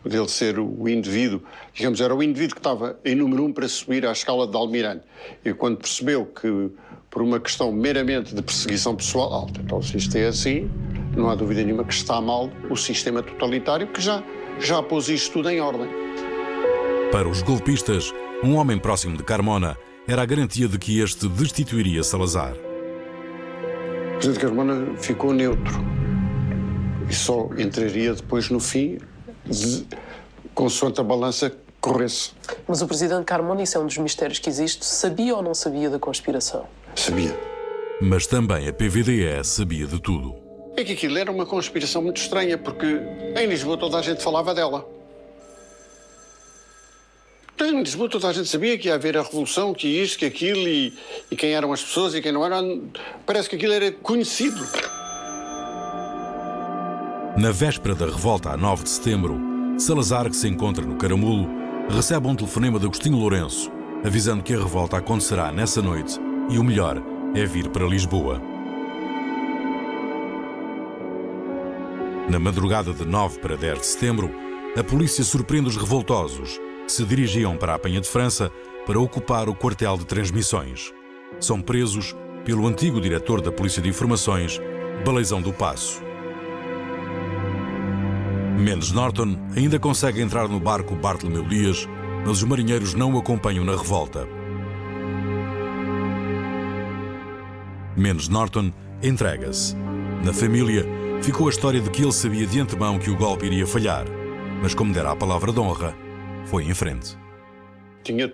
L: dele ser o indivíduo, digamos, era o indivíduo que estava em número 1 para subir à escala de almirante. E quando percebeu que, por uma questão meramente de perseguição pessoal, então se isto é assim, não há dúvida nenhuma que está mal o sistema totalitário que já pôs isto tudo em ordem.
E: Para os golpistas, um homem próximo de Carmona era a garantia de que este destituiria Salazar.
L: O presidente Carmona ficou neutro e só entraria depois no fim, consoante a balança corresse.
C: Mas o presidente Carmona, isso é um dos mistérios que existe, sabia ou não sabia da conspiração?
L: Sabia.
E: Mas também a PVDE sabia de tudo.
L: É que aquilo era uma conspiração muito estranha, porque em Lisboa toda a gente falava dela. Em Lisboa toda a gente sabia que ia haver a revolução, que isto, que aquilo, e quem eram as pessoas e quem não eram. Parece que aquilo era conhecido.
E: Na véspera da revolta, a 9 de setembro, Salazar, que se encontra no Caramulo, recebe um telefonema de Agostinho Lourenço, avisando que a revolta acontecerá nessa noite e o melhor é vir para Lisboa. Na madrugada de 9 para 10 de setembro, a polícia surpreende os revoltosos, que se dirigiam para a Penha de França para ocupar o quartel de transmissões. São presos pelo antigo diretor da Polícia de Informações, Baleizão do Paço. Mendes Norton ainda consegue entrar no barco Bartolomeu Dias, mas os marinheiros não o acompanham na revolta. Mendes Norton entrega-se. Na família, ficou a história de que ele sabia de antemão que o golpe iria falhar, mas como dera a palavra de honra, foi em frente.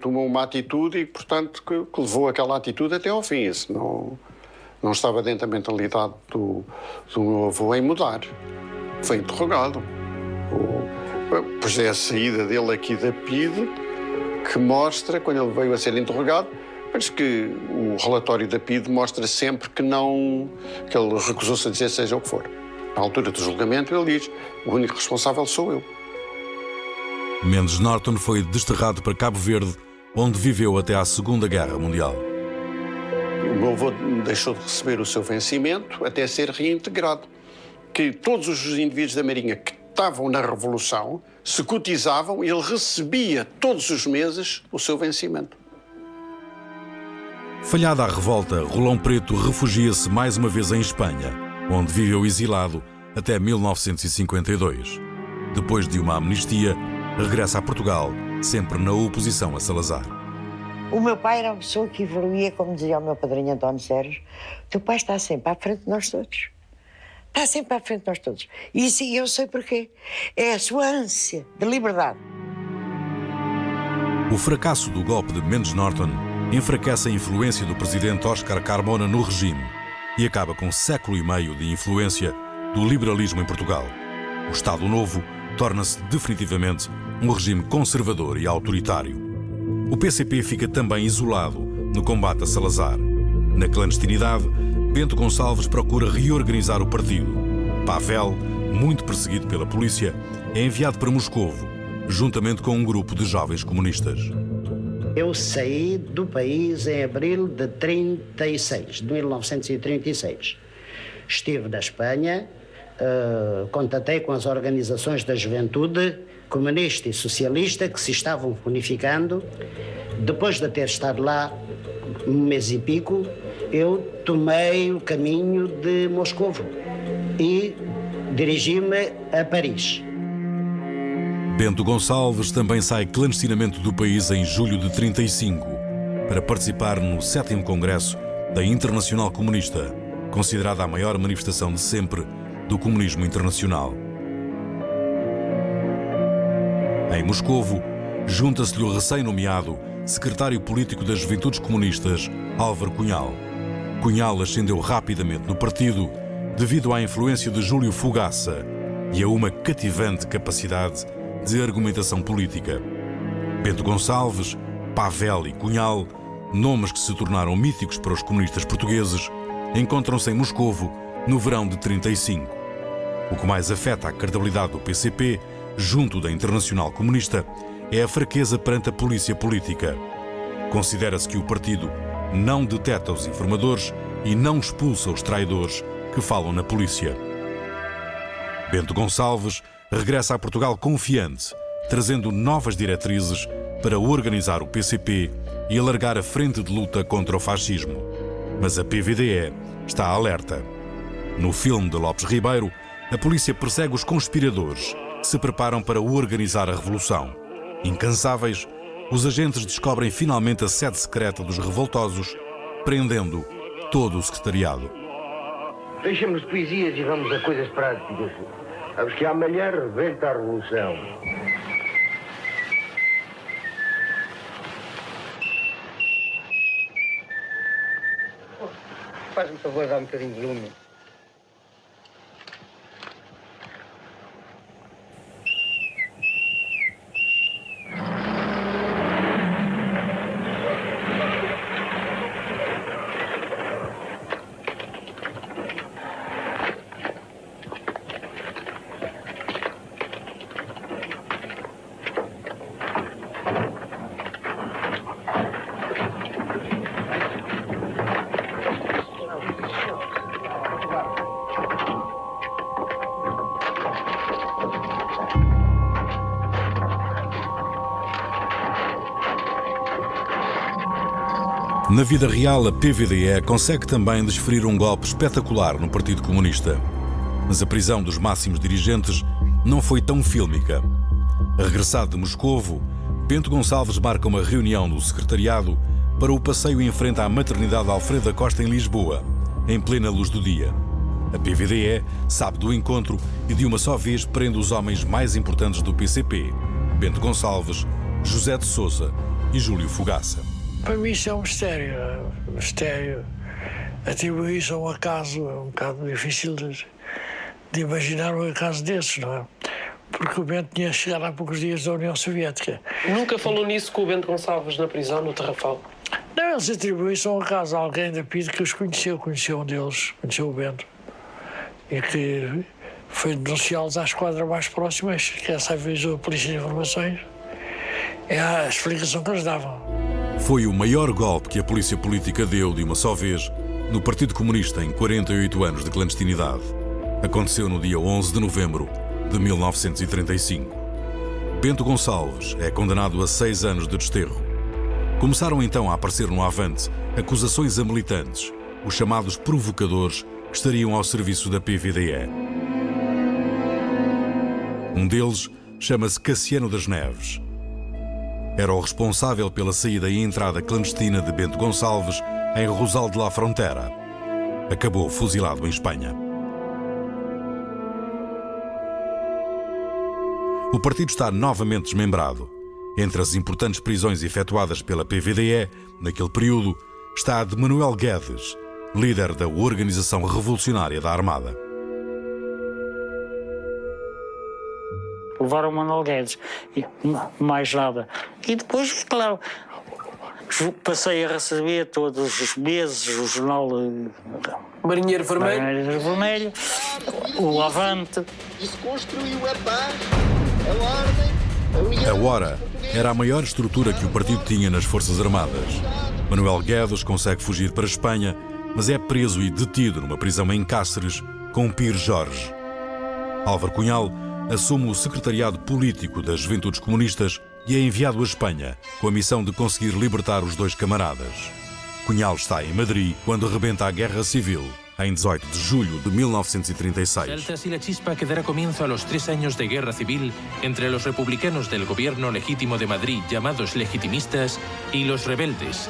L: Tomou uma atitude e, portanto, que levou aquela atitude até ao fim. Isso não estava dentro da mentalidade do meu avô em mudar. Foi interrogado. Pois é a saída dele aqui da PIDE que mostra, quando ele veio a ser interrogado, mas que o relatório da PIDE mostra sempre que ele recusou-se a dizer seja o que for. Na altura do julgamento ele diz, o único responsável sou eu.
E: Mendes Norton foi desterrado para Cabo Verde, onde viveu até à Segunda Guerra Mundial.
L: O meu avô deixou de receber o seu vencimento até ser reintegrado. Que todos os indivíduos da Marinha que estavam na Revolução se cotizavam e ele recebia todos os meses o seu vencimento.
E: Falhada a revolta, Rolão Preto refugia-se mais uma vez em Espanha, onde viveu exilado até 1952. Depois de uma amnistia, regressa a Portugal, sempre na oposição a Salazar.
U: O meu pai era uma pessoa que evoluía, como dizia o meu padrinho António Sérgio, o teu pai está sempre à frente de nós todos. Está sempre à frente de nós todos. E isso eu sei porquê. É a sua ânsia de liberdade.
E: O fracasso do golpe de Mendes Norton enfraquece a influência do presidente Óscar Carmona no regime e acaba com um século e meio de influência do liberalismo em Portugal. O Estado Novo torna-se definitivamente um regime conservador e autoritário. O PCP fica também isolado no combate a Salazar. Na clandestinidade, Bento Gonçalves procura reorganizar o partido. Pavel, muito perseguido pela polícia, é enviado para Moscovo, juntamente com um grupo de jovens comunistas.
F: Eu saí do país em abril de 1936. Estive na Espanha, contatei com as organizações da juventude comunista e socialista que se estavam unificando. Depois de ter estado lá um mês e pico, eu tomei o caminho de Moscovo e dirigi-me a Paris.
E: Bento Gonçalves também sai clandestinamente do país em julho de 1935 para participar no 7º Congresso da Internacional Comunista, considerada a maior manifestação de sempre do comunismo internacional. Em Moscovo, junta-se-lhe o recém-nomeado secretário político das Juventudes Comunistas, Álvaro Cunhal. Cunhal ascendeu rapidamente no partido devido à influência de Júlio Fogaça e a uma cativante capacidade de argumentação política. Bento Gonçalves, Pavel e Cunhal, nomes que se tornaram míticos para os comunistas portugueses, encontram-se em Moscovo no verão de 1935. O que mais afeta a credibilidade do PCP, junto da Internacional Comunista, é a fraqueza perante a polícia política. Considera-se que o partido não deteta os informadores e não expulsa os traidores que falam na polícia. Bento Gonçalves regressa a Portugal confiante, trazendo novas diretrizes para organizar o PCP e alargar a frente de luta contra o fascismo. Mas a PVDE está alerta. No filme de Lopes Ribeiro, a polícia persegue os conspiradores que se preparam para organizar a revolução. Incansáveis, os agentes descobrem finalmente a sede secreta dos revoltosos, prendendo todo o secretariado.
V: Deixemos de poesias e vamos a coisas práticas. Sabes que amanhã rebenta a revolução. Faz-me favor, dá um bocadinho de lume.
E: Na vida real, a PVDE consegue também desferir um golpe espetacular no Partido Comunista. Mas a prisão dos máximos dirigentes não foi tão fílmica. Regressado de Moscovo, Bento Gonçalves marca uma reunião do secretariado para o passeio em frente à maternidade Alfredo da Costa em Lisboa, em plena luz do dia. A PVDE sabe do encontro e de uma só vez prende os homens mais importantes do PCP, Bento Gonçalves, José de Sousa e Júlio Fogaça.
B: Para mim isso é um mistério. Atribuir isso a um acaso é um bocado difícil de imaginar um acaso desses, não é? Porque o Bento tinha chegado há poucos dias da União Soviética.
C: Nunca falou nisso com o Bento Gonçalves na prisão, no Tarrafal?
B: Não, eles atribuem isso a um acaso. Alguém da PIDE que os conheceu um deles, conheceu o Bento. E que foi denunciá-los à esquadra mais próxima, que essa avisou a Polícia de Informações. É a explicação que eles davam.
E: Foi o maior golpe que a polícia política deu de uma só vez no Partido Comunista em 48 anos de clandestinidade. Aconteceu no dia 11 de novembro de 1935. Bento Gonçalves é condenado a 6 anos de desterro. Começaram então a aparecer no Avante acusações a militantes, os chamados provocadores que estariam ao serviço da PVDE. Um deles chama-se Cassiano das Neves. Era o responsável pela saída e entrada clandestina de Bento Gonçalves em Rosal de la Frontera. Acabou fuzilado em Espanha. O partido está novamente desmembrado. Entre as importantes prisões efetuadas pela PVDE, naquele período, está a de Manuel Guedes, líder da Organização Revolucionária da Armada.
G: Levaram o Manuel Guedes, e mais nada. E depois, claro, passei a receber todos os meses o jornal
C: Marinheiro Vermelho,
G: Marinheiro Vermelho, o Avante.
H: Isso construiu a paz, a ordem,
E: A Hora era a maior estrutura que o partido tinha nas Forças Armadas. Manuel Guedes consegue fugir para a Espanha, mas é preso e detido numa prisão em Cáceres com Pires Jorge. Álvaro Cunhal assume o secretariado político das Juventudes Comunistas e é enviado a Espanha com a missão de conseguir libertar os dois camaradas. Cunhal está em Madrid quando rebenta a Guerra Civil, em 18 de julho de 1936.
W: Salta así la chispa que dará comienzo a los 3 años de guerra civil entre los republicanos del gobierno legítimo de Madrid, llamados legitimistas, y los rebeldes,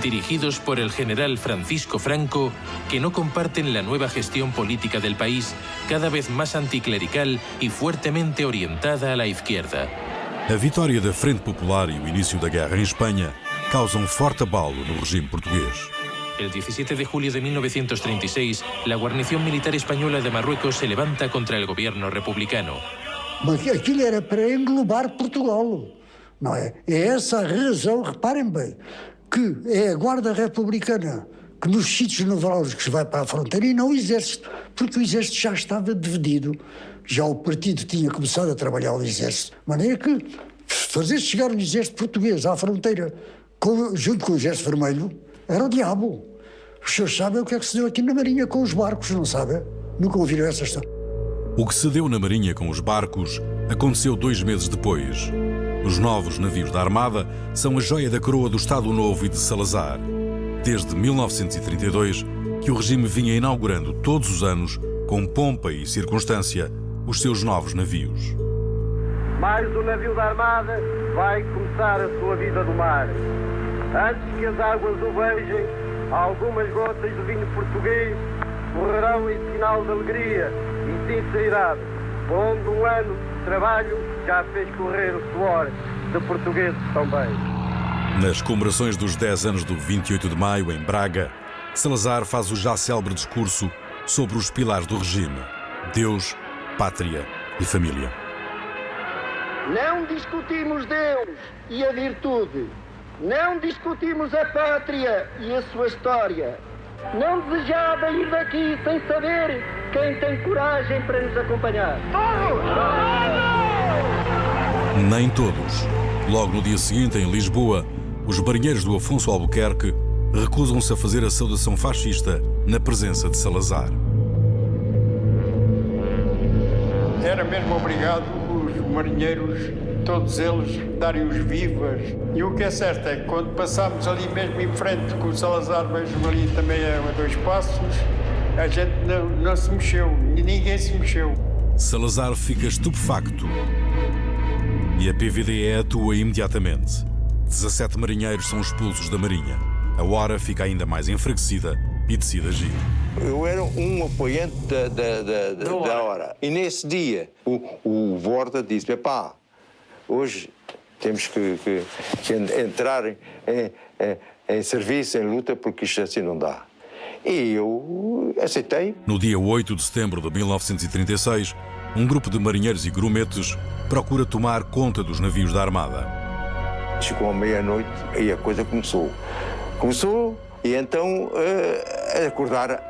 W: dirigidos por el general Francisco Franco, que no comparten la nueva gestión política del país, cada vez más anticlerical y fuertemente orientada a la izquierda.
E: A vitória da Frente Popular e o início da guerra em Espanha causam forte abalo no regime português.
W: El 17 de julio de 1936, la guarnición militar española de Marruecos se levanta contra el gobierno republicano.
X: Mas aquilo era para englobar Portugal, não é? É essa a razão, reparem bem, que é a Guarda Republicana que nos sítios nevrálgicos vai para a fronteira e não o Exército, porque o Exército já estava dividido, já o partido tinha começado a trabalhar o Exército, de maneira que fazer chegar o Exército português à fronteira junto com o Exército Vermelho era o diabo. Os senhores sabem o que é que se deu aqui na Marinha com os barcos, não sabem? Nunca ouviram essa história.
E: O que se deu na Marinha com os barcos aconteceu 2 meses depois. Os novos navios da Armada são a joia da coroa do Estado Novo e de Salazar. Desde 1932, que o regime vinha inaugurando todos os anos, com pompa e circunstância, os seus novos navios.
N: Mais um navio da Armada vai começar a sua vida no mar. Antes que as águas o beijem, algumas gotas de vinho português correrão em sinal de alegria e sinceridade, onde um ano de trabalho já fez correr o suor de portugueses também.
E: Nas comemorações dos 10 anos do 28 de maio, em Braga, Salazar faz o já célebre discurso sobre os pilares do regime: Deus, pátria e família.
H: Não discutimos Deus e a virtude. Não discutimos a pátria e a sua história. Não desejava ir daqui sem saber quem tem coragem para nos acompanhar.
E: Nem todos. Logo no dia seguinte, em Lisboa, os marinheiros do Afonso Albuquerque recusam-se a fazer a saudação fascista na presença de Salazar.
L: Era mesmo obrigado os marinheiros, todos eles, darem os vivas. E o que é certo é que quando passámos ali mesmo em frente com o Salazar, mesmo ali também a 2 passos, a gente não se mexeu, e ninguém se mexeu.
E: Salazar fica estupefacto e a PVDE atua imediatamente. 17 marinheiros são expulsos da Marinha. A hora fica ainda mais enfraquecida e decide agir.
J: Eu era um apoiante da hora. E nesse dia, o Borda disse: "Epá, hoje temos que entrar em serviço, em luta, porque isto assim não dá." E eu aceitei.
E: No dia 8 de setembro de 1936, um grupo de marinheiros e grumetes procura tomar conta dos navios da Armada.
J: Chegou à meia-noite e a coisa começou. E então acordar,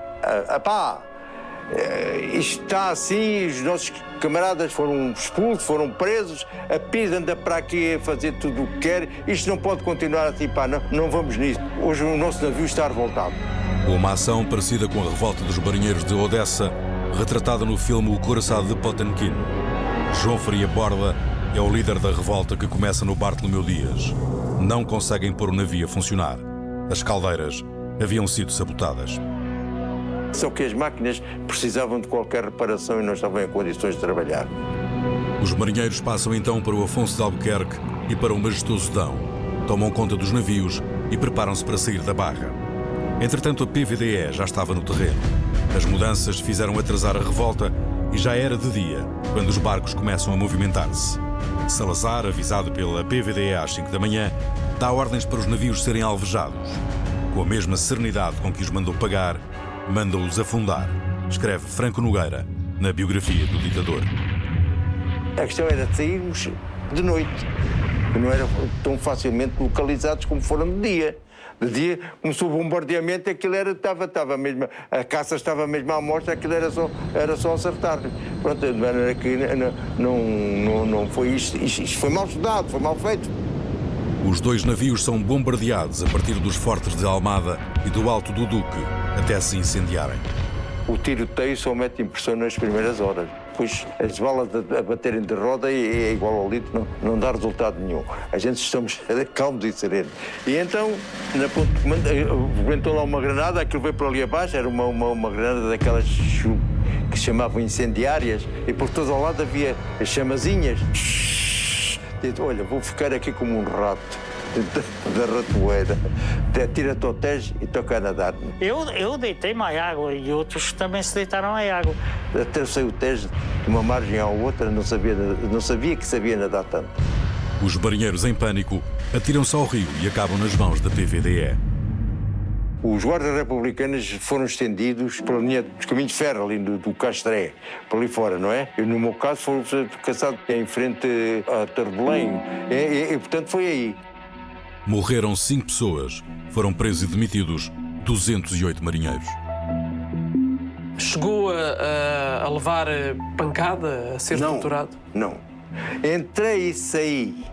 J: isto está assim, os nossos camaradas foram expulsos, foram presos, a PIS anda para aqui a fazer tudo o que quer, isto não pode continuar assim, não vamos nisso. Hoje o nosso navio está revoltado.
E: Uma ação parecida com a revolta dos marinheiros de Odessa, retratada no filme O Coração de Potemkin. João Faria Borda é o líder da revolta que começa no Bartolomeu Dias. Não conseguem pôr o navio a funcionar. As caldeiras haviam sido sabotadas.
J: Só que as máquinas precisavam de qualquer reparação e não estavam em condições de trabalhar.
E: Os marinheiros passam então para o Afonso de Albuquerque e para o majestoso Dão. Tomam conta dos navios e preparam-se para sair da Barra. Entretanto, a PVDE já estava no terreno. As mudanças fizeram atrasar a revolta e já era de dia, quando os barcos começam a movimentar-se. Salazar, avisado pela PVDE às 5 da manhã, dá ordens para os navios serem alvejados. Com a mesma serenidade com que os mandou pagar, manda-os afundar, escreve Franco Nogueira na biografia do ditador.
J: A questão era sairmos de noite, que não eram tão facilmente localizados como foram de dia. De dia começou o bombardeamento, aquilo estava mesmo, a caça estava mesmo à mostra, aquilo era só acertar. Pronto, de maneira que não foi isto foi mal estudado, foi mal feito.
E: Os dois navios são bombardeados a partir dos fortes de Almada e do Alto do Duque, até se incendiarem.
J: O tiroteio só mete impressão nas primeiras horas. Depois as balas a baterem de roda é igual ao litro, não dá resultado nenhum. A gente estamos calmos e serenos. E então, na ponte de comando, levantou lá uma granada, aquilo veio para ali abaixo, era uma granada daquelas que se chamavam incendiárias, e por todo o lado havia as chamazinhas. Disse: "Olha, vou ficar aqui como um rato da ratoeira, tira-te ao Tejo e toca a nadar."
G: Eu deitei-me à água e outros também se deitaram à água.
J: Até sei o Tejo, de uma margem à outra, não sabia que sabia nadar tanto.
E: Os marinheiros, em pânico, atiram-se ao rio e acabam nas mãos da PVDE.
J: Os guardas republicanos foram estendidos pela linha dos caminhos de ferro, ali do Castré, por ali fora, não é? Eu, no meu caso, fui caçado em frente a Tarbelém e, portanto, foi aí.
E: Morreram 5 pessoas, foram presos e demitidos 208 marinheiros.
C: Chegou a levar pancada, a ser torturado?
J: Não. Entrei e saí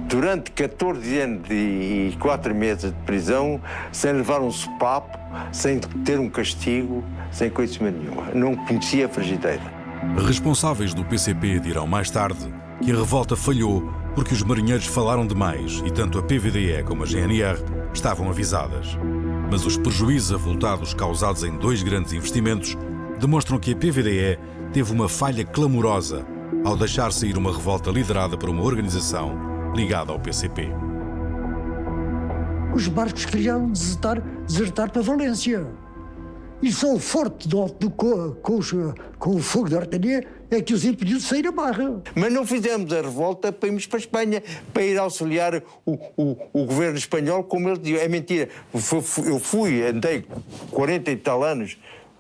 J: durante 14 anos e 4 meses de prisão, sem levar um sopapo, sem ter um castigo, sem conhecimento nenhum. Não conhecia a frigideira.
E: Responsáveis do PCP dirão mais tarde que a revolta falhou porque os marinheiros falaram demais e tanto a PVDE como a GNR estavam avisadas. Mas os prejuízos avultados causados em 2 grandes investimentos demonstram que a PVDE teve uma falha clamorosa ao deixar sair uma revolta liderada por uma organização ligada ao PCP.
X: Os barcos queriam desertar para Valência. E só o forte do Alto com o fogo de artilharia é que os impediu de sair da Barra.
J: Mas não fizemos a revolta para irmos para a Espanha, para ir auxiliar o governo espanhol, como ele dizia. É mentira. Eu andei 40 e tal anos,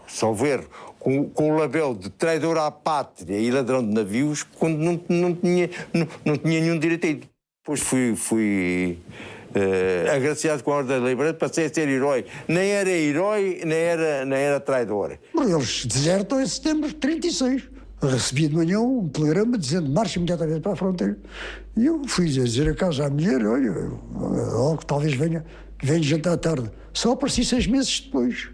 J: salvo erro, com o label de traidor à pátria e ladrão de navios, quando não tinha nenhum direito. Depois fui agraciado com a Ordem da Liberdade, passei a ser herói. Nem era herói, nem era traidor.
X: Eles desertam em setembro de 36. Eu recebi de manhã um telegrama dizendo: marcha imediatamente para a fronteira. E eu fui dizer a casa à mulher: olha, talvez venha jantar à tarde. Só apareci 6 meses depois.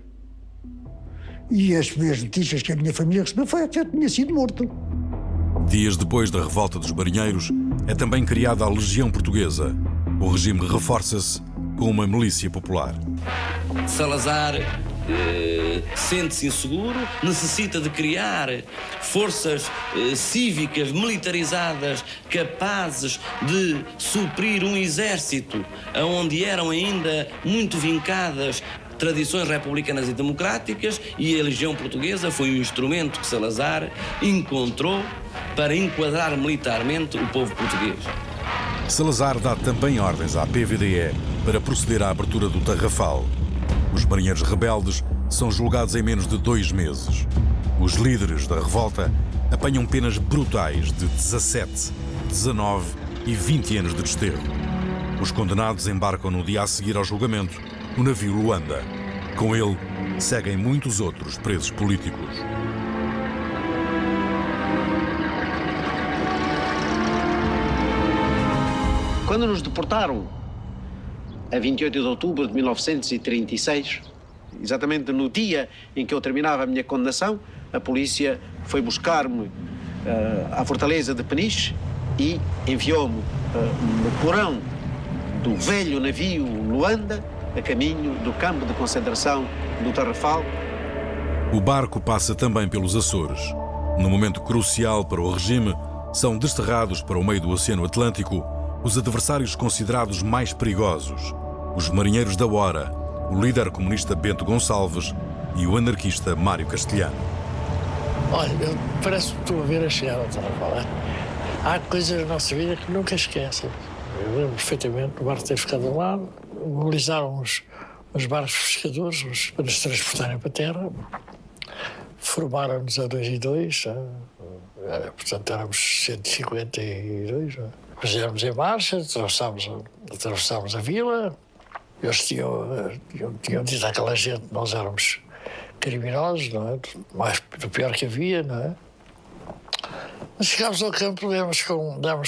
X: E as primeiras notícias que a minha família recebeu foi que eu tinha sido morto.
E: Dias depois da revolta dos marinheiros, é também criada a Legião Portuguesa. O regime reforça-se com uma milícia popular.
A: Salazar sente-se inseguro, necessita de criar forças cívicas militarizadas capazes de suprir um exército onde eram ainda muito vincadas tradições republicanas e democráticas, e a Legião Portuguesa foi um instrumento que Salazar encontrou para enquadrar militarmente o povo português.
E: Salazar dá também ordens à PVDE para proceder à abertura do Tarrafal. Os marinheiros rebeldes são julgados em menos de 2 meses. Os líderes da revolta apanham penas brutais de 17, 19 e 20 anos de desterro. Os condenados embarcam no dia a seguir ao julgamento no navio Luanda. Com ele, seguem muitos outros presos políticos.
R: Quando nos deportaram, a 28 de outubro de 1936, exatamente no dia em que eu terminava a minha condenação, a polícia foi buscar-me à fortaleza de Peniche e enviou-me no porão do velho navio Luanda, a caminho do campo de concentração do Tarrafal.
E: O barco passa também pelos Açores. No momento crucial para o regime, são desterrados para o meio do Oceano Atlântico os adversários considerados mais perigosos, os marinheiros da Hora, o líder comunista Bento Gonçalves e o anarquista Mário Castelhano.
B: Olha, parece que estou a ver a chegar ao Tarrafal. Há coisas na nossa vida que nunca esquecem. Eu lembro perfeitamente do barco ter ficado ao lado, mobilizaram os barcos pescadores para nos transportarem para a terra, formaram-nos a 2 e 2, portanto éramos 152. Fizemos em marcha, atravessámos a vila. Eles tinham dito àquela gente que nós éramos criminosos, não é? Do pior que havia, não é? Mas chegámos ao campo, demos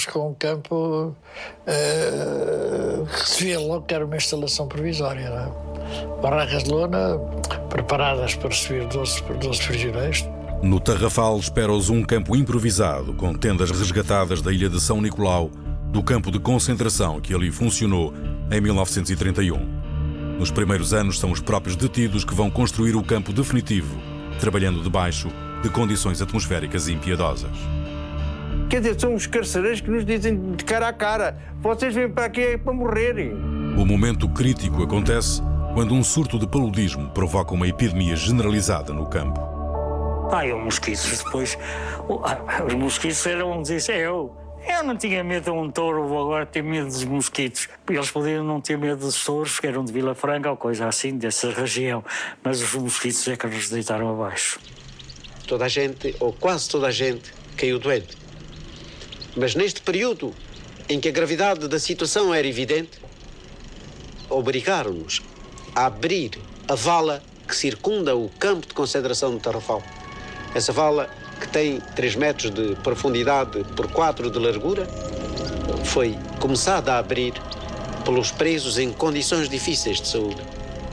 B: com um campo que se via logo que era uma instalação provisória, não é? Barracas de lona preparadas para receber 12 prisioneiros.
E: No Tarrafal espera-os um campo improvisado, com tendas resgatadas da ilha de São Nicolau, do campo de concentração que ali funcionou em 1931. Nos primeiros anos são os próprios detidos que vão construir o campo definitivo, trabalhando debaixo de condições atmosféricas impiedosas.
V: Quer dizer, são os carcereiros que nos dizem de cara a cara: vocês vêm para aqui para morrerem.
E: O momento crítico acontece quando um surto de paludismo provoca uma epidemia generalizada no campo.
G: Os mosquitos depois. Os mosquitos eram, dizem, eu não tinha medo de um touro, vou agora ter medo dos mosquitos. Eles podiam não ter medo dos touros, que eram de Vila Franca ou coisa assim, dessa região, mas os mosquitos é que nos deitaram abaixo.
R: Toda a gente, ou quase toda a gente, caiu doente. Mas neste período em que a gravidade da situação era evidente, obrigaram-nos a abrir a vala que circunda o campo de concentração do Tarrafal. Essa vala, que tem 3 metros de profundidade por 4 de largura, foi começada a abrir pelos presos em condições difíceis de saúde.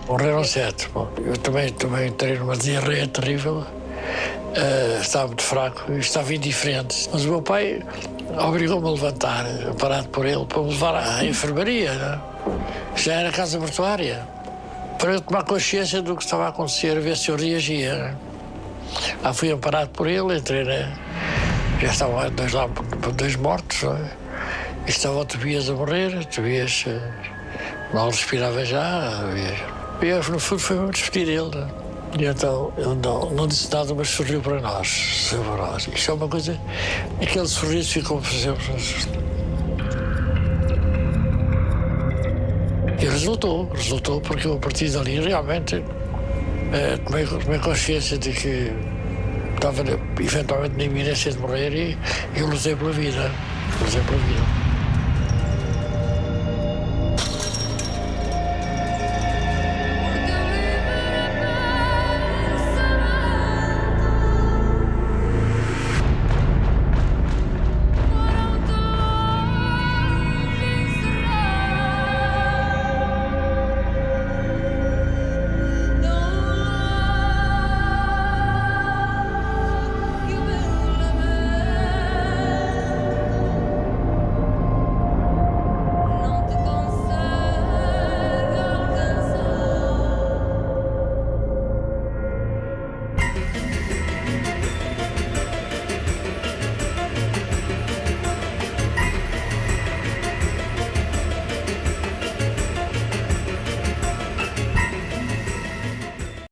B: Morreram 7. Eu também entrei numa diarreia terrível. Estava muito fraco e estava indiferente. Mas o meu pai obrigou-me a levantar, parado por ele, para me levar à enfermaria. Né? Já era casa mortuária. Para eu tomar consciência do que estava a acontecer, a ver se eu reagia. Né? Fui amparado por ele, entrei, né? Já estavam 2 mortos. Né? E estava o Tobias a morrer, Tobias mal respirava já. E no fundo foi-me despedir dele. Né? E então ele não disse nada, mas sorriu para nós. Isto é uma coisa. Aquele sorriso ficou para sempre. E resultou porque eu, a partir dali realmente tomei consciência de que estava eventualmente na iminência de morrer e eu lutei pela vida.